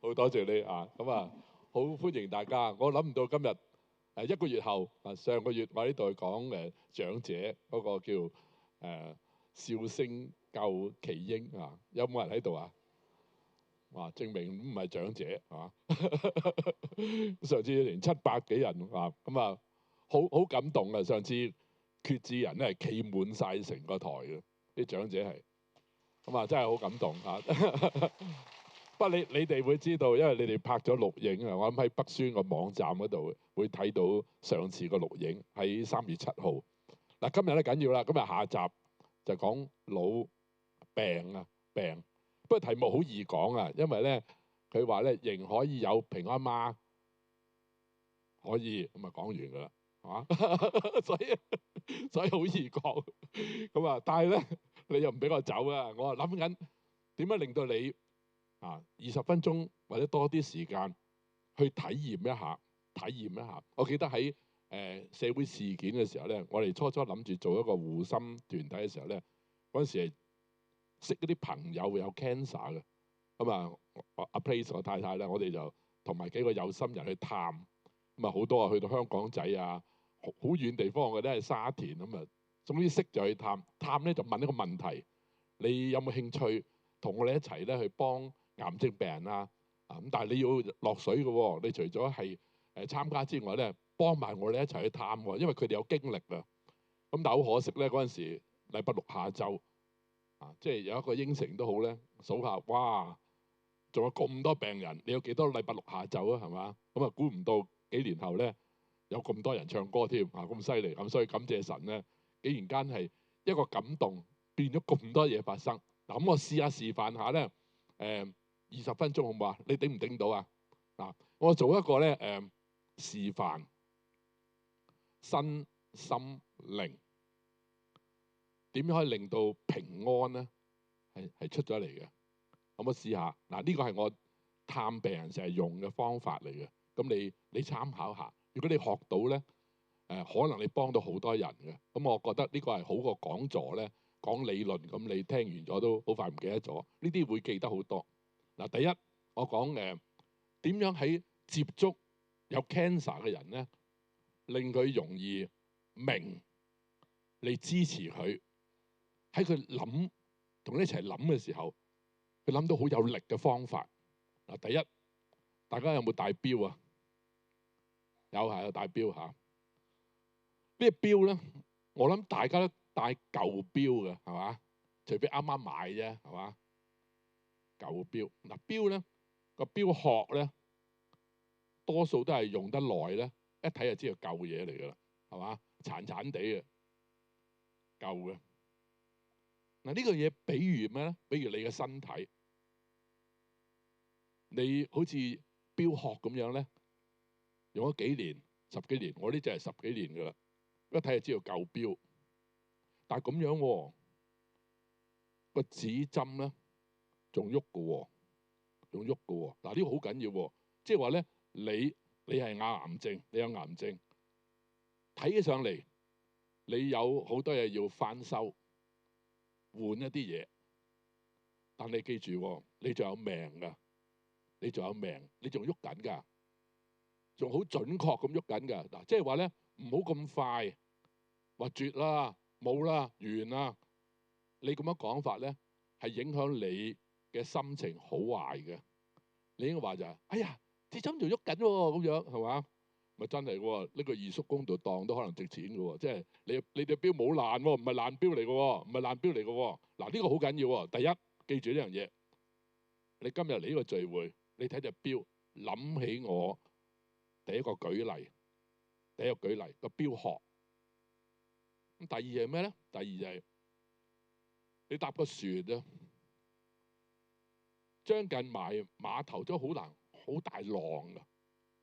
好多謝你啊！咁啊，好歡迎大家。我諗唔到今日1個月後上個月我喺呢度講長者嗰個叫笑聲救奇英啊，有冇人喺度啊？哇！證明唔係長者係嘛？上次連700幾人啊，咁啊好感動啊！上次決志人咧係企滿晒成個台嘅，啲長者係咁啊，真係好感動嚇。不過你哋會知道，因為你哋拍咗錄影啊，我諗喺北宣個網站嗰度會睇到上次個錄影喺3月7號。嗱，今日咧緊要啦，今日下集就講老病。不過題目好易講啊，因為咧佢話咧仍可以有平安嗎？可以，咁啊講完㗎啦，係嘛？所以好易講。咁啊，但係咧你又唔俾我走啊！我話諗緊點樣令到你20分鐘或者多啲時間去體驗一下。我記得喺社會事件嘅時候咧，我哋初諗住做一個護心團體嘅時候咧，嗰陣時係識嗰啲朋友會有 cancer 嘅，咁阿 Place 我太太咧，我哋就同埋幾個有心人去探，咁好多去到香港仔啊，好遠地方嘅咧係沙田咁啊，總之識就去探咧就問一個問題：你有冇興趣同我哋一齊咧去幫癌症病人啊？咁但係你要落水嘅喎，你除咗係參加之外咧，幫埋我哋一齊去探喎，因為佢哋有經歷啊。咁但係好可惜咧，嗰陣時禮拜6下晝。即係有一個應承都好咧，數下，哇，仲有咁多病人，你有幾多禮拜6下晝啊？係嘛？咁啊，估唔到幾年後咧，有咁多人唱歌添咁犀利，咁所以感謝神咧，竟然間係一個感動變咗咁多嘢發生。嗱，咁我試下示範下咧，20分鐘好唔好啊？你頂唔頂到啊？我做一個咧示範，身心靈。點樣可以令到平安咧係出咗嚟嘅？咁我試下嗱，呢個係我探病人成日用嘅方法嚟嘅。咁你參考下，如果你學到咧，可能你幫到好多人嘅。咁我覺得呢個係好過講座咧，講理論咁你聽完咗都好快唔記得咗。呢啲會記得好多。嗱，第一我講點樣喺接觸有 cancer 嘅人咧，令佢容易明嚟支持佢。喺佢諗同你一齊諗嘅時候，佢諗到好有力嘅方法。嗱，第一，大家有冇帶錶啊？有帶錶嚇。呢個錶咧，我諗大家都帶舊錶嘅，係嘛？除非啱啱買啫，係嘛？舊錶嗱，錶咧個錶殼咧，多數都係用得耐咧，一睇就知係舊嘢嚟㗎啦，係嘛？殘殘地嘅，舊嘅。嗱，呢個嘢比喻咩咧？比如你嘅身體，你好似錶殼咁樣咧，用咗幾年、10幾年，我呢隻係10幾年㗎啦，一睇就知道舊錶。但係咁樣喎，個指針咧仲喐㗎喎，仲喐㗎喎。嗱，呢個好緊要喎，即係話咧，你係癌症，你有癌症，睇起上嚟你有好多嘢要翻修。換一啲嘢，但你記住喎，你仲有命㗎，你仲有命，你仲喐緊㗎，仲好準確咁喐緊㗎。嗱，即係話咧，唔好咁快話絕啦、冇啦、完啦。你咁樣講法咧，係影響你嘅心情好壞嘅。你應該話就係，哎呀，支針仲喐緊喎，咁樣係嘛？咪真係喎，呢個二叔公度當都可能值錢嘅喎，即係你隻錶冇爛喎，唔係爛錶嚟嘅喎，唔係爛錶嚟嘅喎。嗱，呢個好緊要喎。第一，記住呢樣嘢，你今日嚟呢個聚會，你睇隻錶，諗起我第一個舉例個錶殼。咁第二係咩咧？第二就係你搭個船啊，將近埋碼頭都好難，好大浪㗎。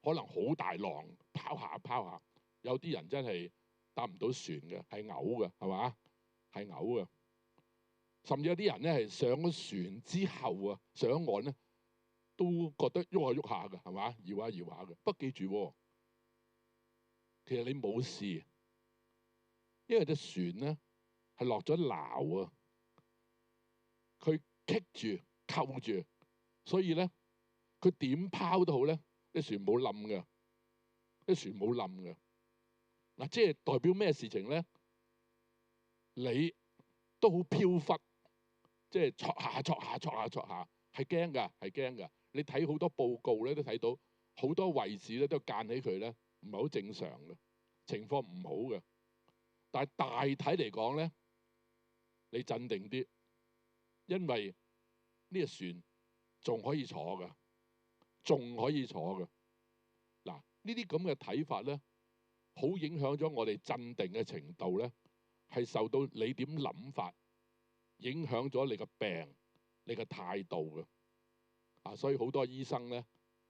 可能好大浪，拋下，有啲人真係搭唔到船嘅，係嘔嘅，係嘛？係嘔嘅。甚至有啲人咧係上咗船之後啊，上岸咧都覺得喐下嘅，係嘛？搖下嘅。不過記住喎，其實你冇事，因為隻船咧係落咗錨啊，佢棘住扣住，所以咧佢點拋都好咧，啲船冇冧嘅，啲船冇冧嘅。嗱，即係代表咩事情咧？你都好飄忽，即係戳下，係驚㗎，係驚㗎。你睇好多報告咧，都睇到好多位置咧都間起佢咧，唔係好正常嘅，情況唔好嘅。但係大體嚟講咧，你鎮定啲，因為呢個船仲可以坐㗎，仲可以坐㗎。嗱，呢啲咁嘅睇法咧，好影響咗我哋鎮定嘅程度咧，係受到你點諗法，影響咗你嘅病、你嘅態度嘅。啊，所以好多醫生咧，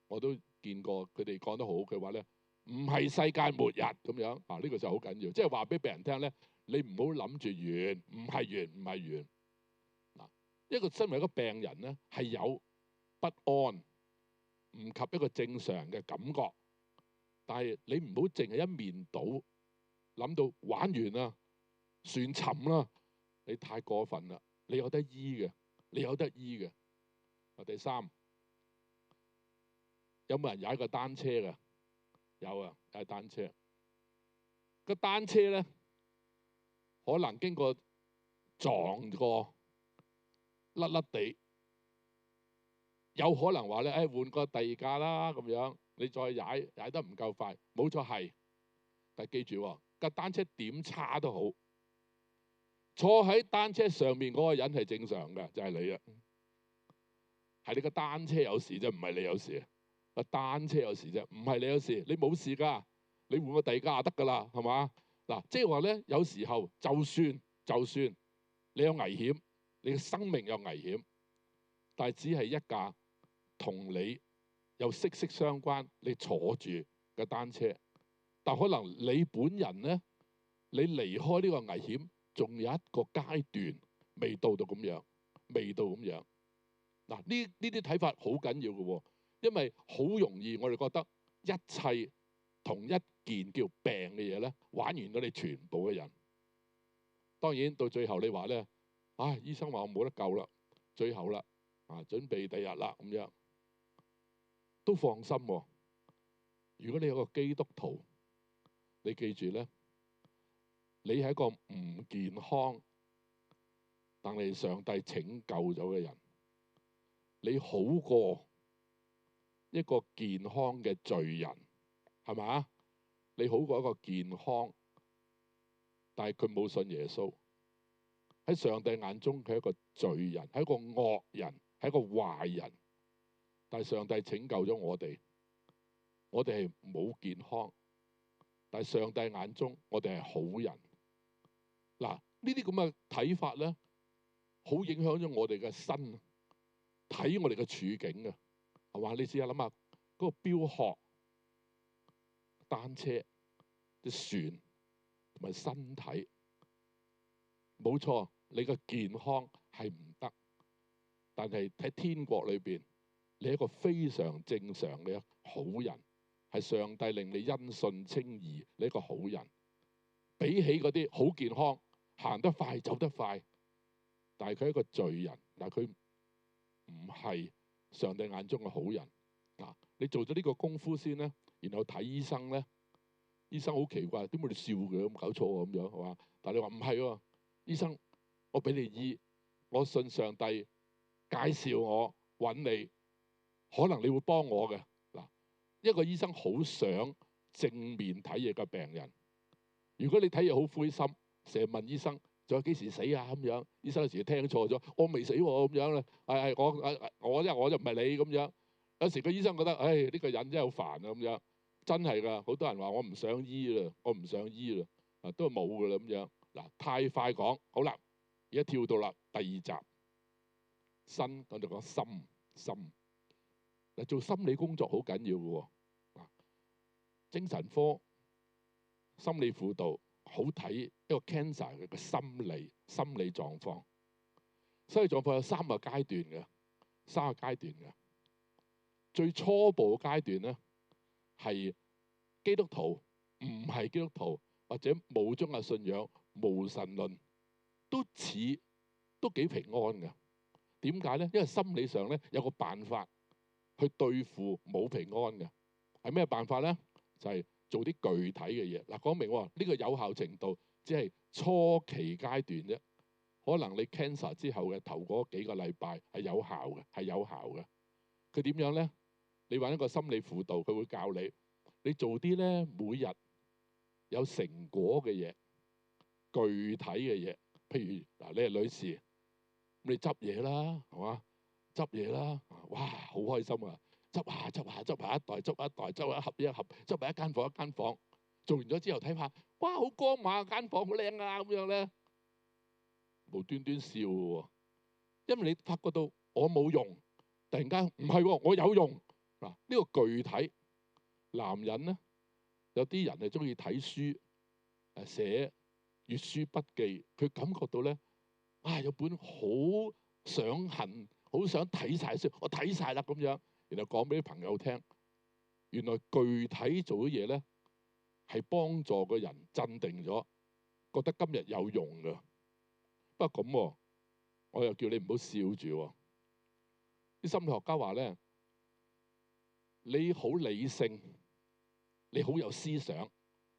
我都見過佢哋講得好，佢話咧唔係世界末日咁樣。啊，呢個就好緊要，即係話俾病人聽咧，你唔好諗住完，唔係完，唔係完。嗱，一個身為一個病人咧，係有不安，唔及一個正常嘅感覺。但係你唔好淨係一面倒，諗到玩完啦，船沉啦，你太過分啦！你有得醫嘅，你有得醫嘅。第三，有冇人踩過單車㗎？有啊，踩單車。個單車咧，可能經過撞過，甩甩地，有可能話咧，換個第二架啦咁樣。你再踩得唔夠快，冇錯係。但係記住喎，架單車點差都好，坐喺單車上面嗰個人係正常嘅，就係你啊。係你個單車有事啫，唔係你有事。個單車有事啫，唔係你有事。你冇事㗎，你換個第二架就得㗎啦，係嘛？嗱，即係話咧，有時候就算你有危險，你嘅生命有危險，但係只係一架同你又息息相關，你坐住嘅單車，但可能你本人咧，你離開呢個危險，仲有一個階段未到咁樣，未到咁樣。嗱，呢啲睇法好緊要嘅喎，因為好容易我哋覺得一切同一件叫病嘅嘢咧，玩完咗你全部嘅人。當然到最後你話咧，醫生話我冇得救啦，最後啦，準備第日啦咁樣。都放心喎。如果你有個基督徒，你記住咧，你係一個唔健康，但係上帝拯救咗嘅人，你好過一個健康嘅罪人，係咪？你好過一個健康，但係佢冇信耶穌。喺上帝眼中，佢係一個罪人，係一個惡人，係一個壞人。但係上帝拯救咗我哋，我哋係冇健康，但係上帝眼中我哋係好人。嗱，呢啲咁嘅睇法咧，好影響咗我哋嘅身，睇我哋嘅處境嘅，係嘛？你試下諗下嗰個標殼、單車、啲船同埋身體，冇錯，你嘅健康係唔得，但係喺天國裏邊，你係一個非常正常嘅好人，係上帝令你因信稱義，你係一個好人。比起嗰啲好健康、行得快、走得快，但係佢係一個罪人，但係佢唔係上帝眼中嘅好人。嗱，你做咗呢個功夫先咧，然後睇醫生咧，醫生好奇怪，點解你笑嘅咁搞錯咁樣係嘛？但係你話唔係喎，醫生，我俾你醫，我信上帝介紹我揾你。可能你會幫我嘅。嗱，一個醫生好想正面睇嘢嘅病人。如果你睇嘢好灰心，成日問醫生仲有幾時死啊咁樣，醫生有時聽錯咗，我未死喎咁樣咧。我就唔係你咁樣。有時個醫生覺得，呢個人真係好煩啊咁樣。真係㗎，好多人話我唔想醫啦，我唔想醫啦，都係冇㗎啦咁樣。嗱，太快講，好啦，而家跳到啦第二集，身我哋講心。嗱，做心理工作好緊要嘅喎，精神科、心理輔導好睇一個 cancer 嘅心理狀況。心理狀況有3個階段嘅，最初步嘅階段咧係基督徒唔係基督徒或者冇宗教信仰、無神論都幾平安嘅。點解咧？因為心理上咧有個辦法去對付冇平安嘅，係咩辦法咧？就係做啲具體嘅嘢。嗱，講明喎，呢個有效程度只係初期階段啫。可能你 cancer 之後嘅頭嗰幾個禮拜係有效嘅，係有效嘅。佢點樣咧？你揾一個心理輔導，佢會教你，你做啲咧每日有成果嘅嘢，具體嘅嘢。譬如嗱，你係女士，你執嘢啦，係嘛？執嘢啦，哇，好開心啊！執下執下執下一袋，執下一袋，執下一盒一盒，執下一間房一間房。做完咗之後睇下，哇，好光猛啊！間房好靚啊，咁樣咧，無端端笑喎，因為你發覺到我冇用，突然間唔係喎，我有用嗱。呢個具體，男人咧有啲人係中意睇書，寫閱書筆記，佢感覺到咧啊有本好想恨，好想睇晒書，我睇晒啦咁樣，然後講俾啲朋友聽，原來具體做嘅嘢咧係幫助個人鎮定咗，覺得今日有用㗎。不過咁喎，我又叫你唔好笑住喎。啲心理學家話咧，你好理性，你好有思想，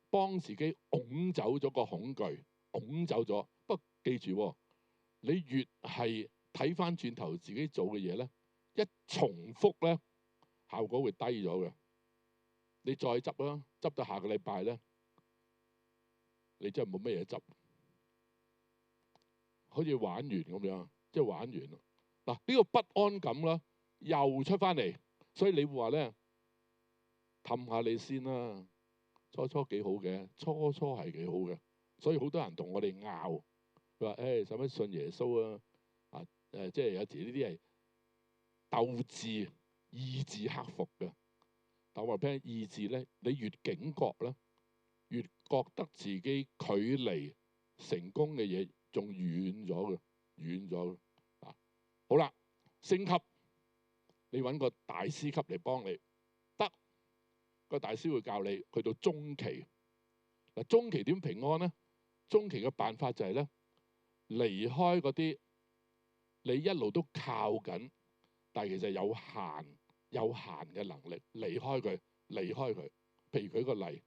幫自己拱走咗個恐懼，拱走咗。不過記住喎，你越係睇翻轉頭自己做嘅嘢咧，一重複咧，效果會低咗嘅。你再執啦，執到下個禮拜咧，你真係冇乜嘢執。好似玩完咁樣，即係玩完啦。嗱，呢個不安感啦，又出翻嚟，所以你會話咧，氹下你先啦。初初幾好嘅，初初係幾好嘅，所以好多人同我哋拗，佢話：誒，使乜信耶穌啊？即係有時呢啲係鬥志、意志克服嘅。但我話俾你聽，意志咧，你越警覺咧，越覺得自己距離成功嘅嘢仲遠咗嘅，遠咗啊！好啦，升級，你揾個大師級嚟幫你，得個大師會教你去到中期。嗱，中期點平安咧？中期嘅辦法就係咧，離開嗰啲你一路都靠緊，但係其實有限嘅能力，離開佢，離開佢。譬如舉個例，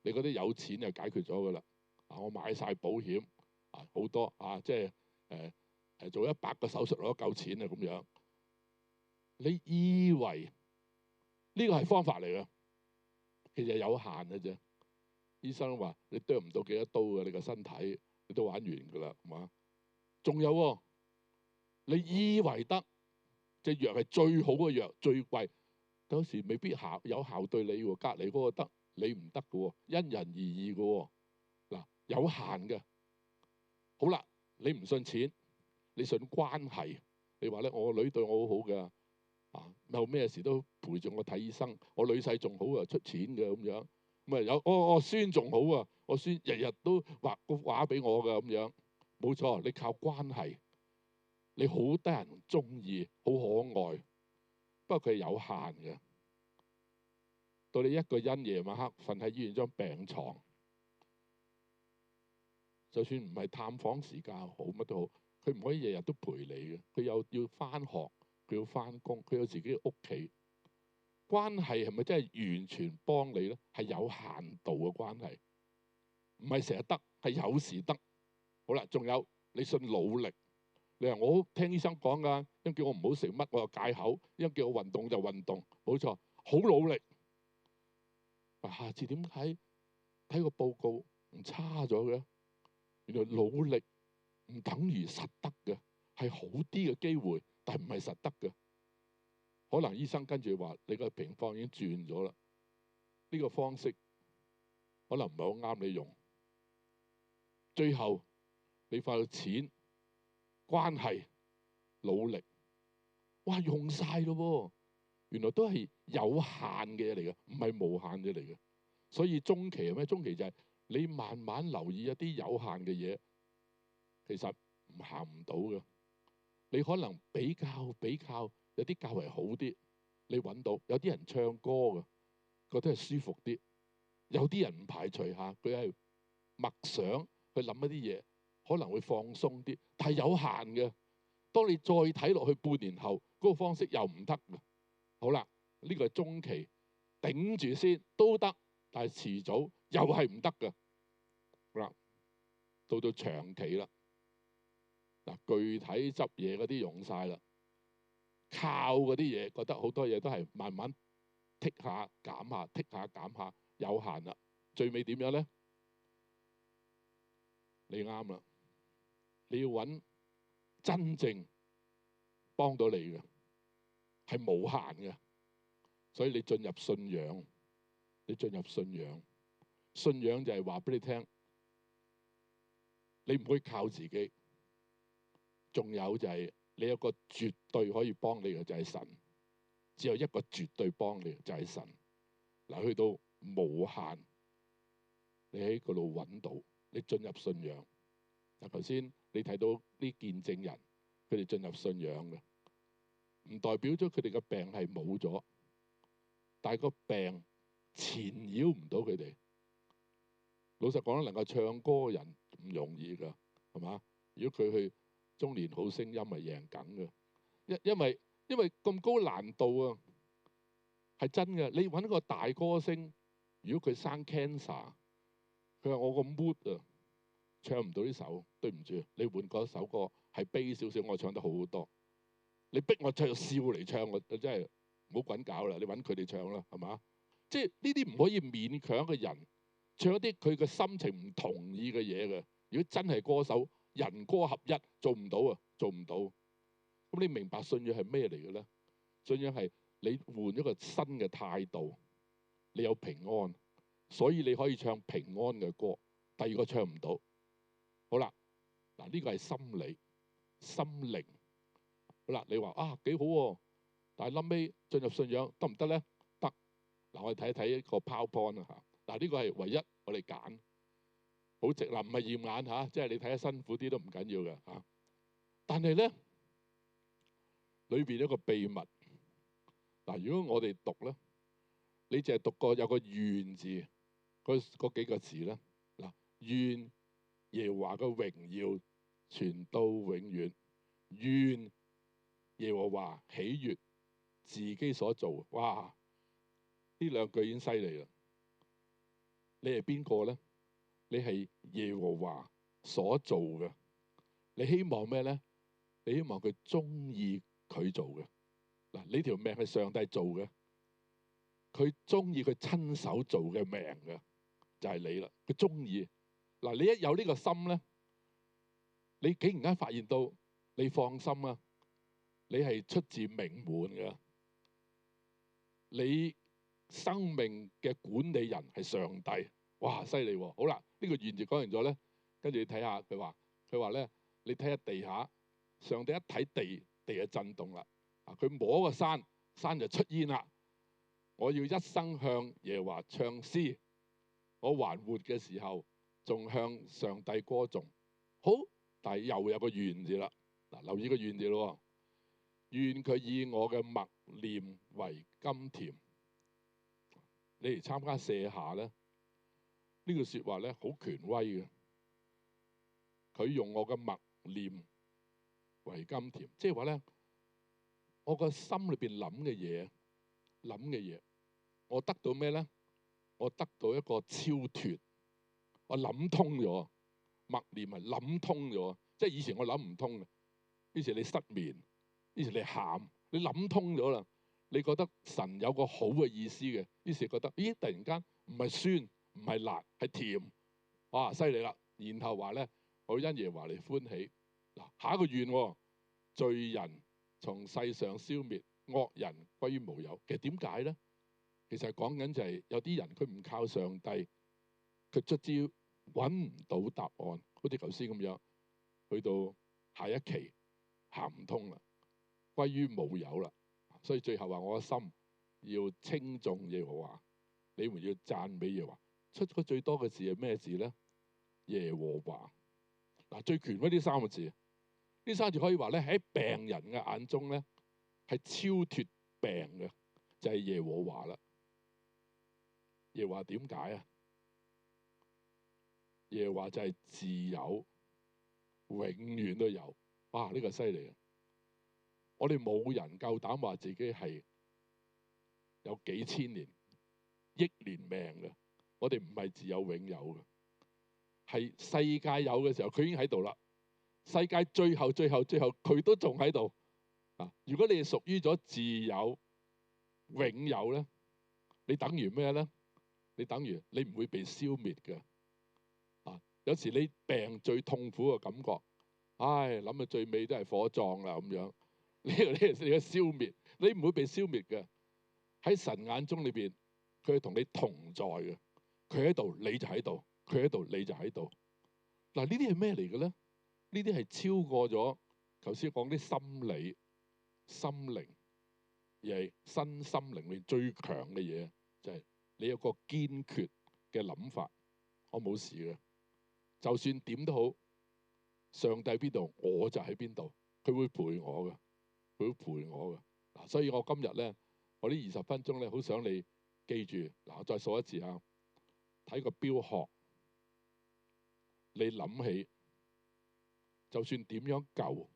你嗰啲有錢就解決咗噶啦。我買晒保險。好多即係做100個手術攞夠錢啊咁樣。你以為呢個係方法嚟嘅，其實有限嘅啫。醫生話你啄唔到幾多刀嘅，你個身體你都玩完㗎啦，係嘛？仲有喎，你以為得隻藥係最好嘅藥，最貴，有時未必有效對你喎。隔離嗰個得，你唔得嘅喎，因人而異嘅喎。嗱，有限嘅。好啦，你唔信錢，你信關係。你話咧，我女對我好好嘅，有咩事都陪住我睇醫生。我女婿仲好啊，出錢嘅咁樣。咁啊有我孫仲好啊，我孫日日都畫個畫俾我嘅咁樣。冇錯，你靠關係，你好得人中意，好可愛。不過佢係有限嘅。到你一個人夜晚黑瞓喺醫院張病床，就算唔係探訪時間好乜都好，佢唔可以日日都陪你嘅。佢又要返學，佢要返工，佢有自己屋企。關係係咪真係完全幫你咧？係有限度嘅關係，唔係成日得，係有時得。好啦，仲有你信努力。你話我聽醫生講㗎，因為叫我唔好食乜，我又戒口；因為叫我運動就運動，冇錯，好努力。下次點睇個報告唔差咗嘅？原來努力唔等於實得嘅，係好啲嘅機會，但係唔係實得嘅。可能醫生跟住話你個情況已經轉咗啦，呢個方式可能唔係好啱你用。最後你發到錢、關係、努力，哇用晒咯喎！原來都係有限嘅嘢嚟嘅，唔係無限嘅嚟嘅。所以中期係咩？中期就係你慢慢留意一啲有限嘅嘢，其實行唔到嘅。你可能比較有啲較為好啲，你揾到有啲人唱歌嘅，覺得係舒服啲；有啲人唔排除下，佢係默想去諗一啲嘢，可能會放鬆啲，但係有限嘅。當你再睇落去半年後，嗰個方式又唔得嘅。好啦，呢個係中期，頂住先都得，但係遲早又係唔得嘅。好啦，到長期啦，嗱，具體執嘢嗰啲用晒啦，靠嗰啲嘢，覺得好多嘢都係慢慢剔下減下，剔下減下，有限啦。最尾點樣咧？你啱啦，你要揾真正幫到你嘅，係無限嘅。所以你進入信仰，你進入信仰，信仰就係話俾你聽，你唔可以靠自己。仲有就係你有個絕對可以幫你嘅就係神，只有一個絕對幫你就係神。嗱，去到無限，你喺嗰度揾到，你進入信仰。嗱，頭先你睇到啲見證人，佢哋進入信仰嘅，唔代表咗佢哋嘅病係冇咗，但係個病纏繞唔到佢哋。老實講，能夠唱歌嘅人唔容易㗎，係嘛？如果佢去中年好聲音，係贏緊嘅，因為咁高難度啊，係真嘅。你揾個大歌星，如果佢生 cancer， 佢話我個 mood 啊，唱唔到呢首，對唔住，你換嗰首歌係悲少少，我唱得好好多。你逼我唱笑嚟唱，我真係唔好滾搞啦！你揾佢哋唱啦，係嘛？即係呢啲唔可以勉強一個人唱一啲佢嘅心情唔同意嘅嘢嘅。如果真係歌手，人歌合一做唔到啊，做唔到。咁你明白信仰係咩嚟嘅咧？信仰係你換一個新嘅態度，你有平安，所以你可以唱平安嘅歌。第二個唱唔到。好啦，嗱，呢個係心理、心靈。好啦，你話啊幾好喎，但係臨尾進入信仰得唔得咧？得。嗱，我哋睇一睇一個 PowerPoint 啊嚇。嗱，呢個係唯一我哋揀。好直嗱，唔係驗眼嚇，即係你睇下辛苦啲都唔緊要嘅嚇。但係咧，裏邊一個秘密嗱，如果我哋讀咧，你淨係讀過有個願字，嗰幾個字咧嗱，願耶和華嘅榮耀傳到永遠，願耶和華喜悅自己所做。哇！呢兩句已經犀利啦。你係邊個咧？你係耶和華所做嘅，你希望咩咧？你希望佢中意佢做嘅。嗱，呢條命係上帝做嘅，佢中意佢親手做嘅命嘅，就係你啦。佢中意。嗱，你一有呢個心咧，你竟然間發現到，你放心啊，你係出自名門嘅，你生命嘅管理人係上帝。哇，犀利喎！好啦，呢個願字講完咗咧，跟住你睇下佢話咧，你睇下地下，上帝一睇地，地就震動啦。啊，佢摸個山，山就出煙啦。我要一生向耶和華唱詩，我還活嘅時候仲向上帝歌頌。好，但係又有個願字啦。嗱，留意個願字咯。願佢以我嘅默念為甘甜。你嚟參加舍下咧？呢句説話咧好權威嘅，佢用我嘅默念為甘甜，即係話咧，我個心裏邊諗嘅嘢，我得到咩咧？我得到一個超脫，我諗通咗，默念係諗通咗，即係以前我諗唔通嘅，於是你失眠，於是你喊，你諗通咗啦，你覺得神有個好嘅意思嘅，於是覺得咦，突然間唔係酸。唔係辣，係甜，哇！犀利啦。然後話咧，我因耶和華嚟歡喜。嗱，下一個願，罪人從世上消滅，惡人歸於無有。其實點解咧？其實講緊就係有啲人佢唔靠上帝，佢卒之揾唔到答案，好似頭先咁樣，去到下一期行唔通啦，歸於無有啦。所以最後話我嘅心要稱頌耶和華，你們要讚美耶和華。出咗最多嘅字係咩字咧？耶和華。嗱，最權威呢三個字，呢三個字可以話咧喺病人嘅眼中咧係超脫病嘅，就係耶和華啦。耶和華點解啊？耶和華就係自有，永遠都有。哇！呢個犀利啊！我哋冇人夠膽話自己係有幾千年、億年命嘅。我哋唔係自有永有嘅，係世界有嘅時候，佢已經喺度啦。世界最後，佢都仲喺度。啊！如果你係屬於咗自有永有咧，你等於咩咧？你等於你唔會被消滅嘅。啊！有時你病最痛苦嘅感覺，唉，諗到最尾都係火葬啦咁樣。呢個你嘅消滅，你唔會被消滅嘅。喺神眼中裏邊，佢係同你同在嘅。佢喺度，你就喺度；佢喺度，你就喺度。嗱，呢啲係咩嚟嘅咧？呢啲係超過咗頭先講啲心理、心靈，而係身心靈裏最強嘅嘢，就係你有個堅決嘅諗法。我冇事嘅，就算點都好，上帝喺邊度，我就喺邊度。佢會陪我嘅，佢會陪我嘅。嗱，所以我今日咧，我呢20分鐘咧，好想你記住。嗱，我再數一次啊，睇個標學，你諗起，就算點樣舊、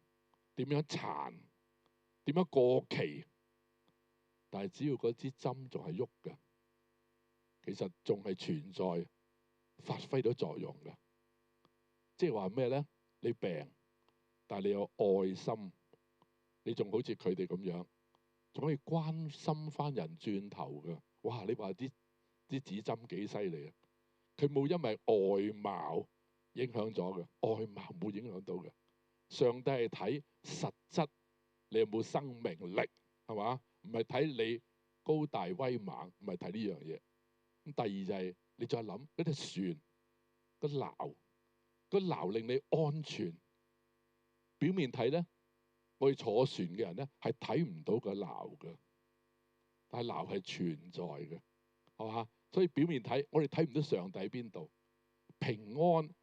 點樣殘、點樣過期，但係只要嗰支針仲係喐嘅，其實仲係存在、發揮到作用嘅。即係話咩咧？你病，但係你有愛心，你仲好似佢哋咁樣，仲可以關心翻人轉頭嘅。哇！你話啲指針幾犀利啊！佢冇因為外貌影響咗嘅，外貌冇影響到嘅。上帝係睇實質，你有冇生命力，係嘛？唔係睇你高大威猛，唔係睇呢樣嘢。咁第二就係你再諗嗰隻船，個錨令你安全。表面睇咧，我哋坐船嘅人咧係睇唔到個錨嘅，但係錨係存在嘅，係嘛？所以表面睇，我哋睇唔到上帝喺邊度。平安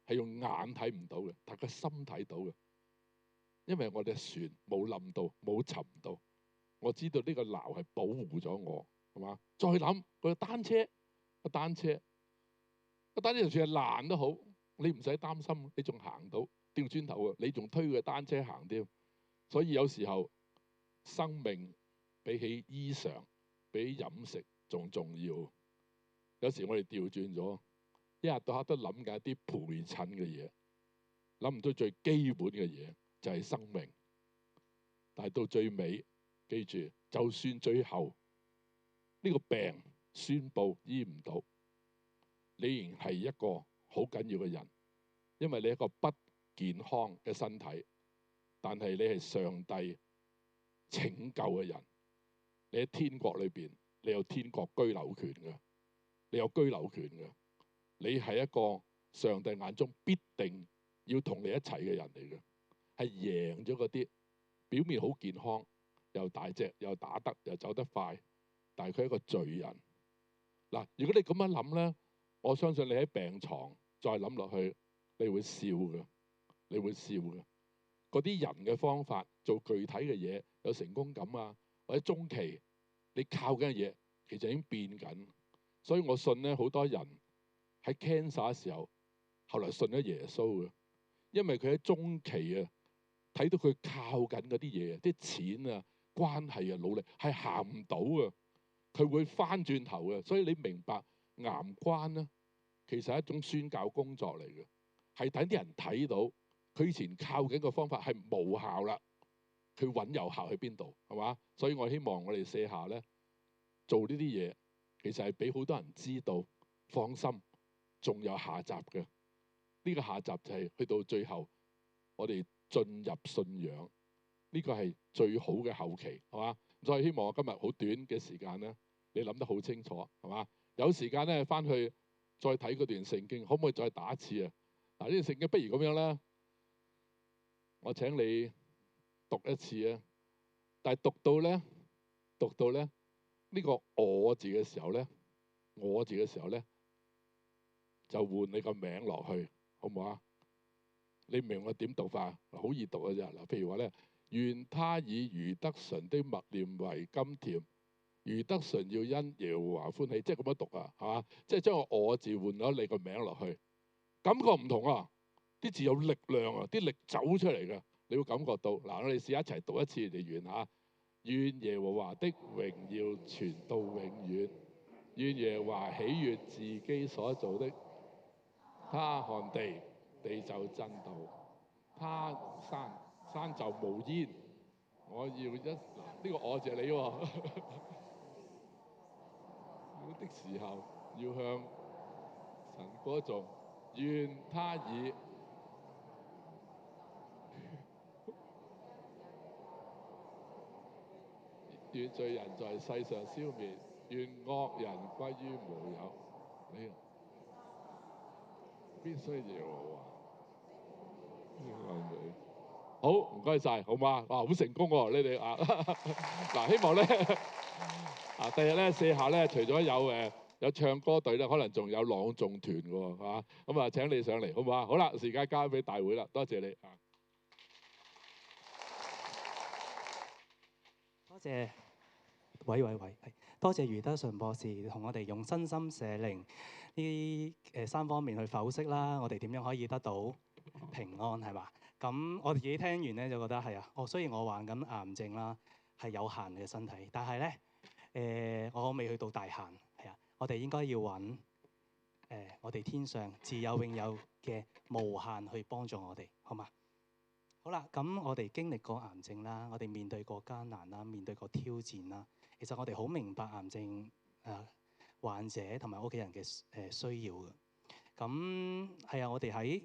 係用眼睇唔到嘅，但係個心睇到嘅。因為我哋船冇冧到，冇沉到，我知道呢個錨係保護咗我，係嘛？再諗個單車就算係爛都好，你唔使擔心，你仲行到。掉轉頭啊！你仲推個單車行添，所以有時候生命比起衣裳、比起飲食仲重要。有時我哋調轉咗，一日到黑都諗緊一啲陪襯嘅嘢，諗唔到最基本嘅嘢就係生命。但係到最尾，記住，就算最後呢個病宣佈醫唔到，你仍然係一個好緊要嘅人，因為你係一個不健康嘅身體，但係你係上帝拯救嘅人。你喺天國裏邊，你有天國居留權嘅，你有居留權嘅。你係一個上帝眼中必定要同你一齊嘅人嚟嘅，係贏咗嗰啲表面好健康、又大隻、又打得、又走得快，但係佢係一個罪人。嗱，如果你咁樣諗咧，我相信你喺病床再諗落去，你會笑嘅。你會笑嘅，嗰啲人嘅方法做具體嘅嘢有成功感啊，或者中期你靠緊嘅嘢其實已經變緊。所以我信咧，好多人喺 cancer 嘅時候，後來信咗耶穌嘅，因為佢喺中期啊睇到佢靠緊嗰啲嘢，啲錢啊、關係啊、努力係行唔到啊，佢會翻轉頭嘅。所以你明白癌關咧，其實係一種宣教工作嚟嘅，係等啲人睇到。佢以前靠緊個方法係無效啦，佢揾有效喺邊度，係嘛？所以我希望我哋卸下咧做呢啲嘢，其實係俾好多人知道，放心，仲有下集嘅。呢個下集就係去到最後，我哋進入信仰，呢個係最好嘅後期，係嘛？所以希望我今日好短嘅時間咧，你諗得好清楚，係嘛？有時間咧翻去再睇嗰段聖經，可唔可以再打一次啊？嗱，呢段聖經不如咁樣啦。我請你讀一次啊！但係讀到咧呢個我字嘅時候咧，就換你個名落去，好唔好啊？你明我點讀法？好易讀嘅啫。嗱，譬如話咧，願他以余德純的默念為甘甜，余德純要因耶和華歡喜，即係咁樣讀啊，係嘛？即係將個我字換咗你個名落去，感覺唔同啊！啲字有力量啊，啲力走出嚟嘅，你會感覺到嗱，我哋試一齊讀一次嚟完嚇。願耶和華的榮耀傳到永遠，願耶和華喜悅自己所做的。他看地，地就震動；他山，山就冒煙。我要呢個我謝你喎、的時候要向神歌頌，願他以願罪人在世上消滅，願惡人歸於無有。你必須耶和華。好，唔該晒，好嘛？哇，好成功喎、你哋啊！嗱，希望咧第日咧卸下咧，除咗有唱歌隊咧，可能仲有朗誦團喎，嚇咁啊！請你上嚟，好唔好啊？好啦，時間交俾大會啦，多謝你啊！多謝，喂，多謝余德順博士同我哋用身心社靈呢三方面去剖析啦，我哋點樣可以得到平安係嘛？咁我哋自己聽完咧就覺得係啊，雖然我患緊癌症啦，係有限嘅身體，但係咧我未去到大限，係啊，我哋應該要揾我哋天上自有永有嘅無限去幫助我哋，好嘛？好啦，咁我哋經歷過癌症啦，我哋面對過艱難啦，面對過挑戰啦，其實我哋好明白癌症患者同埋屋企人嘅需要嘅。咁係啊，我哋喺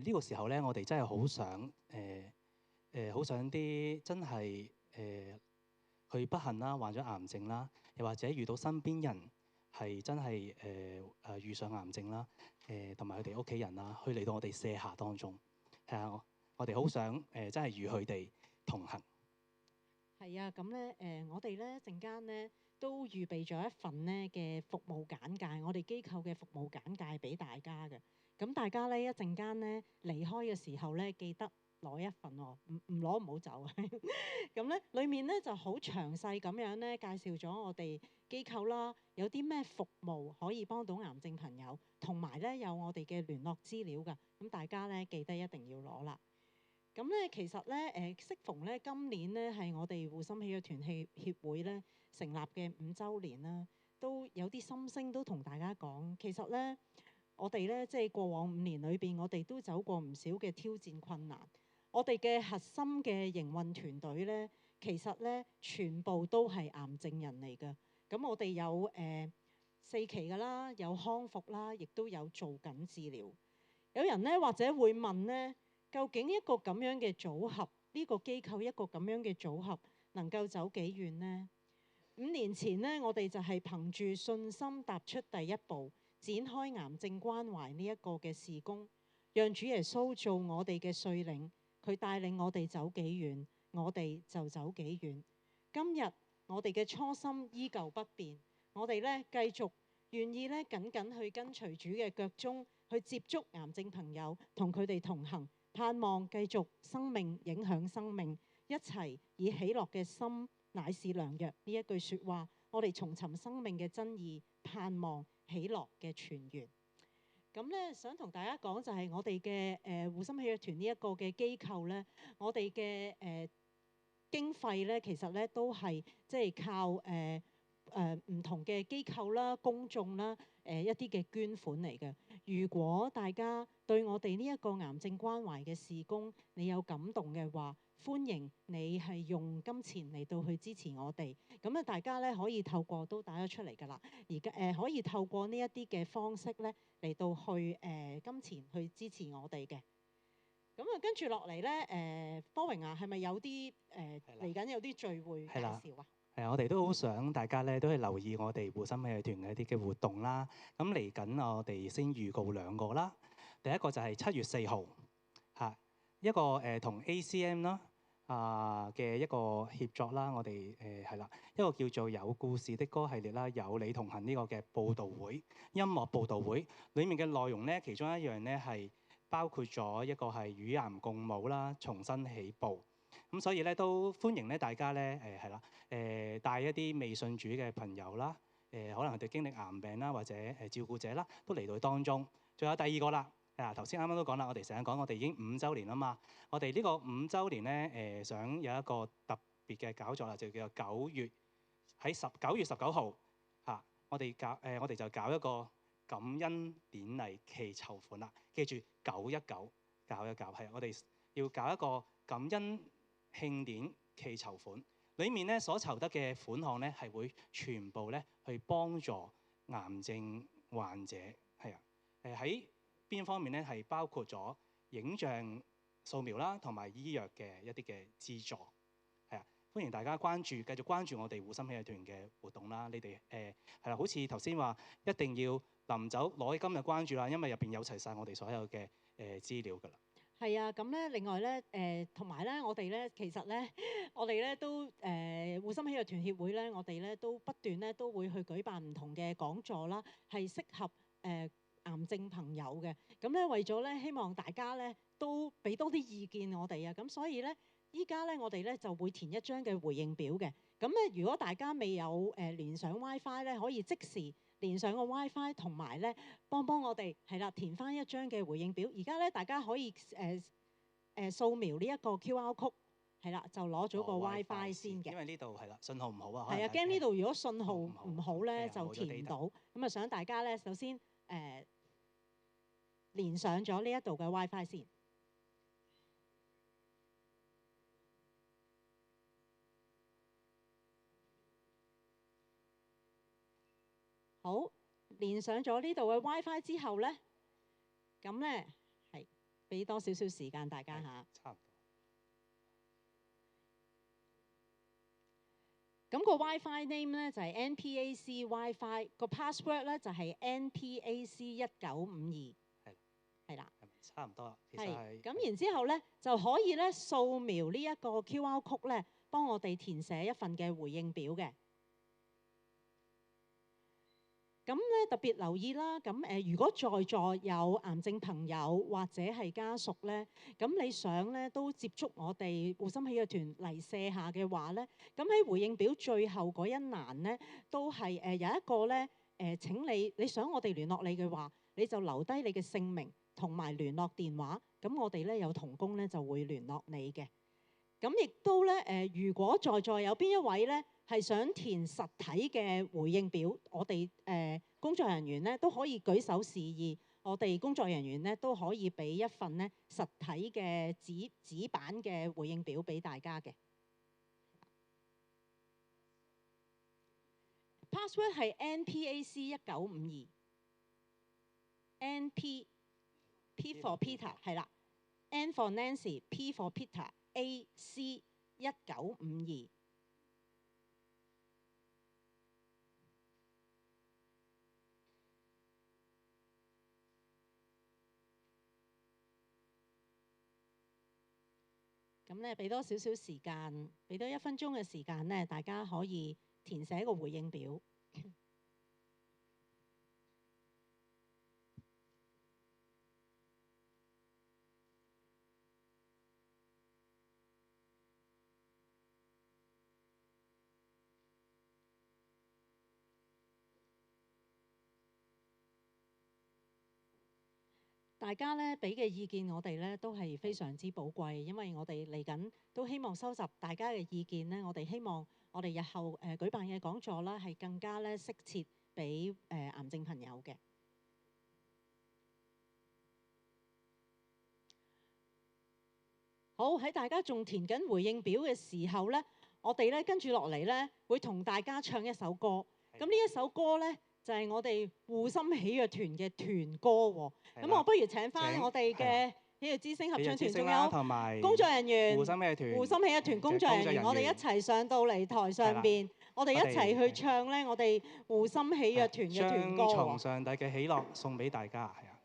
呢個時候咧，我哋真係好想好想啲真係佢不幸啦，患咗癌症啦，又或者遇到身邊人係真係遇上癌症啦，同埋佢哋屋企人啦，去嚟到我哋舍下當中，係啊，我哋好想真係與佢哋同行。係啊，咁咧我哋咧陣間咧都預備咗一份咧嘅服務簡介，我哋機構嘅服務簡介俾大家嘅。咁大家咧一陣間咧離開嘅時候咧，記得攞一份喎，唔攞唔好走啊！咁咧裡面咧就好詳細咁樣咧介紹咗我哋機構啦，有啲咩服務可以幫到癌症朋友，同埋咧有我哋嘅聯絡資料㗎。咁大家咧記得一定要攞啦。咁咧其實咧適逢咧今年咧係我哋護心喜悅團協會咧成立嘅5週年啦，都有啲心聲都同大家講。其實咧我哋咧即係過往5年裏邊，我哋都走過唔少嘅挑戰困難。我哋嘅核心嘅營運團隊咧，其實咧全部都係癌症人嚟㗎。咁我哋有4期㗎啦，有康復啦，亦都有做緊治療。有人咧或者會問咧，究竟一個咁樣嘅組合，呢個機構一個咁樣嘅組合，能夠走幾遠呢？5年前呢，我哋就係憑住信心踏出第一步，展開癌症關懷呢一個嘅事工，讓主耶穌做我哋嘅率領，佢帶領我哋走幾遠，我哋就走幾遠。今日我哋嘅初心依舊不變，我哋咧繼續願意咧緊緊去跟隨主嘅腳蹤，去接觸癌症朋友，同佢哋同行，盼望繼續生命影響生命，一齊以喜樂嘅心乃是良藥呢一句説話，我哋重尋生命嘅真義，盼望喜樂嘅泉源。咁咧想同大家講就係我哋嘅護心喜悅團呢一個嘅機構咧，我哋嘅經費咧其實咧都係即係靠唔同嘅機構啦、公眾啦一啲嘅捐款嚟嘅。如果大家對我哋呢一個癌症關懷嘅事工你有感動嘅話，歡迎你係用金錢嚟到去支持我哋。咁啊，大家咧可以透過都打咗出嚟㗎啦。而家可以透過呢一啲嘅方式咧嚟到去金錢去支持我哋嘅。咁啊，跟住落嚟咧方榮啊，係咪有啲嚟緊有啲聚會介紹啊？係啊，我哋都好想大家咧都係留意我哋護心喜悅團嘅一啲嘅活動啦。咁嚟緊我哋先預告2個啦。第一個就係7月4號嚇，一個同 ACM 啦嘅一個協作啦。我哋係啦，一個叫做有故事的歌系列啦，有你同行呢個嘅報導會，音樂報導會裡面嘅內容咧，其中一樣咧係包括咗一個係與癌共舞啦，重新起步。咁所以咧都歡迎咧大家咧係啦帶一啲未信主嘅朋友啦，可能佢哋經歷癌病啦，或者照顧者啦，都嚟到當中。仲有第二個啦，係啊，頭先啱啱都講啦，我哋成日講我哋已經5週年啦嘛。我哋呢個5週年咧，想有一個特別嘅搞作啦，就叫做9月19號嚇，我哋就搞一個感恩典禮祈籌款啦。記住919搞一搞，係我哋要搞一個感恩慶典祈籌款。裡面咧所籌得嘅款項咧係會全部咧去幫助癌症患者，係啊，喺邊方面咧係包括咗影像掃描啦，同埋醫藥嘅一啲嘅資助，係啊，歡迎大家繼續關注我哋護心喜悅團嘅活動啦。你哋係啦，好似頭先話一定要臨走攞今日關注啦，因為入邊有齊晒我哋所有嘅資料㗎啦。係啊，咁咧另外咧同埋咧我哋咧其實咧我哋咧都護心喜悅團協會咧，我哋咧都不斷咧都會去舉辦唔同嘅講座啦，係適合癌症朋友嘅。咁咧為咗咧希望大家咧都俾多啲意見我哋啊，咁所以咧依家咧我哋咧就會填一張嘅回應表嘅。咁咧如果大家未有連上 WiFi 咧，可以即時連上個 WiFi， 同埋咧幫我哋係啦填翻一張嘅回應表。而家咧大家可以掃描呢一個 QR code， 係啦，就攞咗個 WiFi 先嘅。因為呢度係啦，信號唔好啊。係啊，驚呢度如果信號唔好咧，就填唔到。咁啊，想大家咧首先連上咗呢一度嘅 WiFi 先。好，連上咗呢度嘅 WiFi 之後咧，咁咧係俾多少少時間大家嚇。差唔多。咁個 WiFi name 咧就係 NPAC WiFi，個 password 咧就係 NPAC 1952。係啦。差唔多啦。其實係。咁然之後咧就可以咧掃描呢一個 QR code 咧，幫我哋填寫一份嘅回應表嘅。咁咧特別留意啦，咁如果在座有癌症朋友或者係家屬咧，咁你想咧都接觸我哋護心喜悅團嚟卸下嘅話咧，咁喺回應表最後嗰一欄咧，都係有一個咧請你想我哋聯絡你嘅話，你就留低你嘅姓名同埋聯絡電話，咁我哋咧有同工咧就會聯絡你嘅。咁亦都咧如果在座有邊一位咧係想填實體嘅回應表，我哋工作人員咧都可以舉手示意，我哋工作人員咧都可以俾一份咧實體嘅紙版嘅回應表俾大家嘅。Password 係 NPAC 1952 ，NP P for Peter 係啦 ，N for Nancy，P for Peter，AC 1952。咁咧，俾多少少時間，俾多1分鐘嘅時間咧，大家可以填寫個回應表。大家咧俾嘅意見，我哋咧都係非常之寶貴，因為我哋嚟緊都希望收集大家嘅意見咧。我哋希望我哋日後舉辦嘅講座啦，係更加咧適切俾癌症朋友嘅。好，喺大家仲填緊回應表嘅時候咧，我哋咧跟住落嚟咧會同大家唱一首歌。咁呢一首歌咧，就係我哋護心喜悅團嘅團歌喎。咁我不如請翻我哋嘅喜悅之星合唱團，仲有工作人員、護心喜悅團工作人員，我哋一齊上到嚟台上邊，我哋一齊去唱咧我哋護心喜悅團嘅團歌喎。將從上帝嘅喜樂送俾大家，係啊。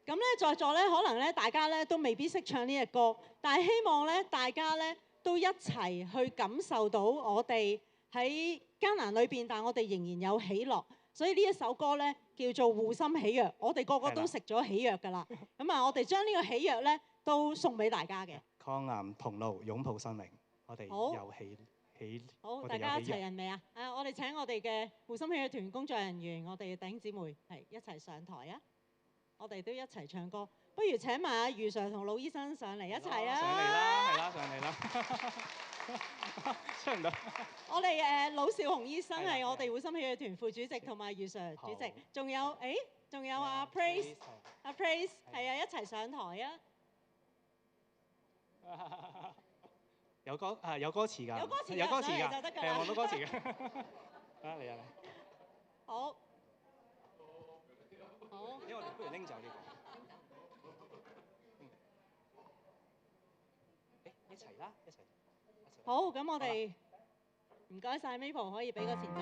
咁咧在座咧，可能咧大家咧都未必識唱呢隻歌，但係希望咧大家咧都一齊去感受到我哋喺艱難裏邊，但係我哋仍然有喜樂。所以呢一首歌咧叫做護心喜悅，我哋個個都食咗喜藥㗎啦。咁啊，我哋將呢個喜藥咧都送俾大家嘅。抗癌同路，擁抱生命，我哋有喜。好，大家齊人未啊？我哋請我哋嘅護心喜悅團工作人員，我哋嘅弟兄姊妹係一齊上台啊！我哋都一齊唱歌。不如請埋阿余 Sir 同陸醫生上嚟一齊啊！上嚟啦，係啦，上嚟啦，出唔到。我哋魯少雄醫生係啦係我哋會心喜悅團副主席，同埋余 Sir 主席，仲有仲有阿 Praise， 阿 Praise 係啊，一齊上台啊！有歌詞㗎，有歌詞㗎有歌詞㗎，上嚟就得㗎啦望到歌詞嘅。啊，嚟啊嚟！好，好，因為我哋不如拎走呢個。一齊啦，一齊。好，咁我哋唔該晒 Maple， 可以俾個前奏。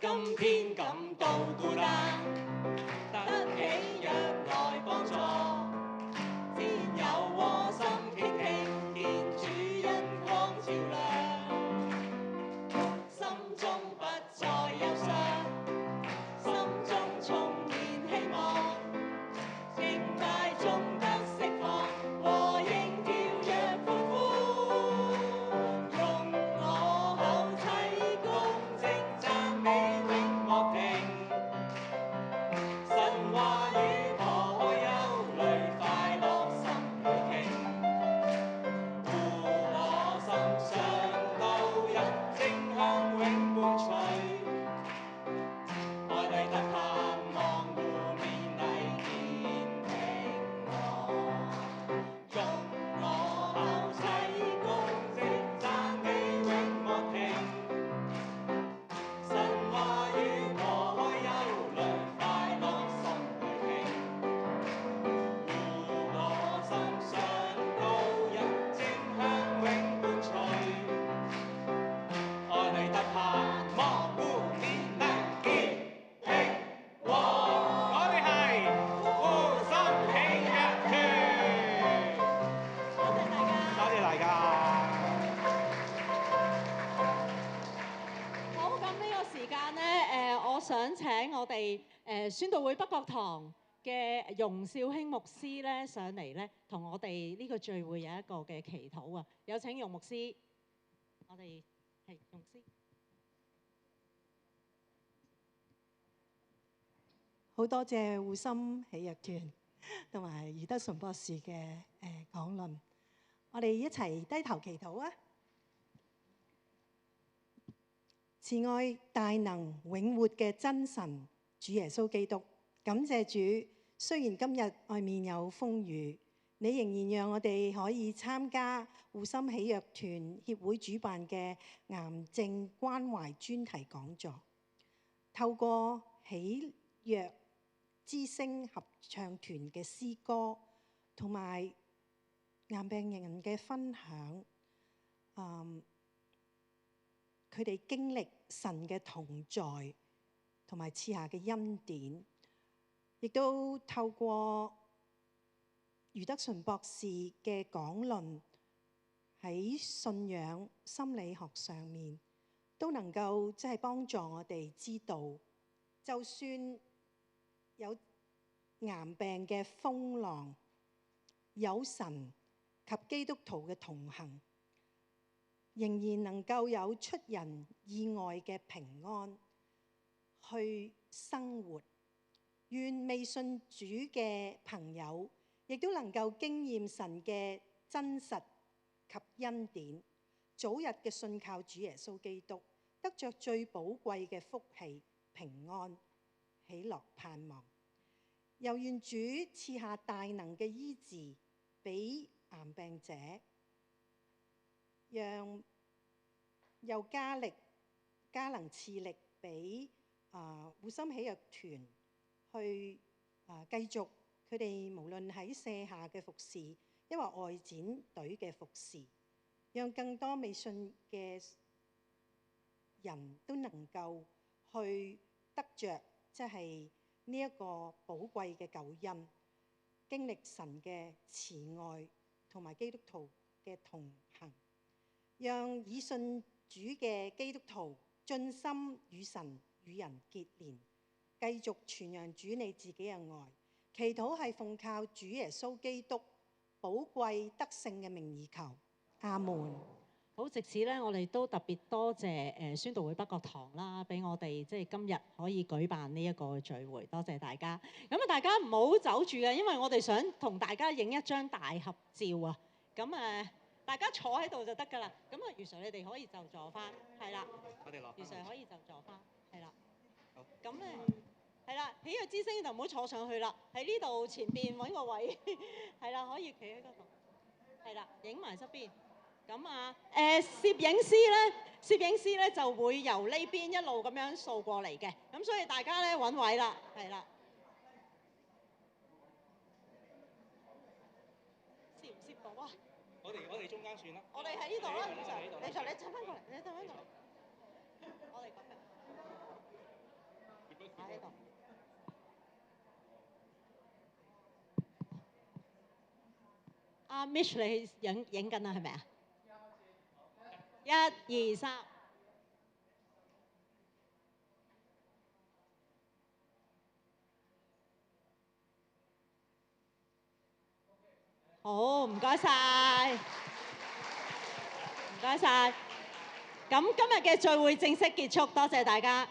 今天感到孤單，得起藥來幫助，自然有窩心傾聽，見主恩光照亮，心中不再憂傷，心中充滿希望，敬拜中得釋放，和應跳躍歡呼，用我口齊恭敬讚美永樂停。神話語破開憂慮，快樂心裏傾，護我心上路人正向永伴隨，愛禮得盼望互勉勵見平安，用我口齊恭敬讚美永樂停。神話語破開憂慮，快樂心裏傾，護我心上路人正向永伴隨，愛禮得盼望互勉勵見平和。我哋係護心喜悅團，多謝大家。多謝大家。好，咁呢個時間咧，我想請我哋宣道會北角堂嘅容兆興牧師咧上嚟咧，同我哋呢個聚會有一個嘅祈禱啊！有請容牧師，我哋係容牧師。好多謝護心喜悅團同埋余德純博士嘅講論，我哋一齊低頭祈禱啊！慈愛大能永活嘅真神主耶穌基督，感謝主，雖然今日外面有風雨，你仍然讓我哋可以參加護心喜悅團協會主辦嘅癌症關懷專題講座，透過喜悅之聲合唱團嘅詩歌同埋癌病人嘅分享，佢哋經歷神嘅同在同埋賜下嘅恩典，亦都透過余德純博士嘅講論喺信仰心理學上面都能夠即係幫助我哋知道，就算有癌病嘅風浪，有神及基督徒嘅同行，仍然能夠有出人意外嘅平安去生活。願未信主嘅朋友亦都能夠經驗神嘅真實及恩典，早日嘅信靠主耶穌基督，得着最寶貴嘅福氣、平安、喜樂、盼望。又願主賜下大能嘅醫治俾癌病者，讓又加能賜力俾護心喜悅團去繼續佢哋無論喺舍下嘅服侍，抑或外展隊嘅服侍，讓更多未信嘅人都能夠去得着即係呢一個寶貴嘅救恩，經歷神嘅慈愛同埋基督徒嘅同行，讓已信主嘅基督徒盡心與神與人結連，繼續傳揚主你自己嘅愛。祈禱係奉靠主耶穌基督寶貴得勝嘅名而求，阿門。好，藉此咧，我哋都特別多謝宣道會北角堂啦，俾我哋即係今日可以舉辦呢一個聚會，多謝大家。咁啊，大家唔好走住嘅，因為我哋想同大家影一張大合照啊。咁大家坐喺度就得㗎啦。咁啊，余 Sir 你哋可以就坐翻，係啦。我哋落。余 Sir 可以就坐翻，係啦。好。咁咧，係啦，喜悅之星就唔好坐上去啦，喺呢度前邊揾個位，係啦，可以企喺嗰度，係啦，影埋側邊。咁啊，攝影師咧就會由呢邊一路咁樣掃過嚟嘅，咁所以大家咧揾位啦，係啦。攝唔攝到啊？我哋中間算啦。我哋喺呢度啦，你就你走翻過嚟，你走翻過嚟。我哋咁樣。喺呢度。阿 Mitch 你影緊啦，係咪啊？1、2、3。好，唔該晒，唔該晒。咁今日嘅聚會正式結束，多謝大家。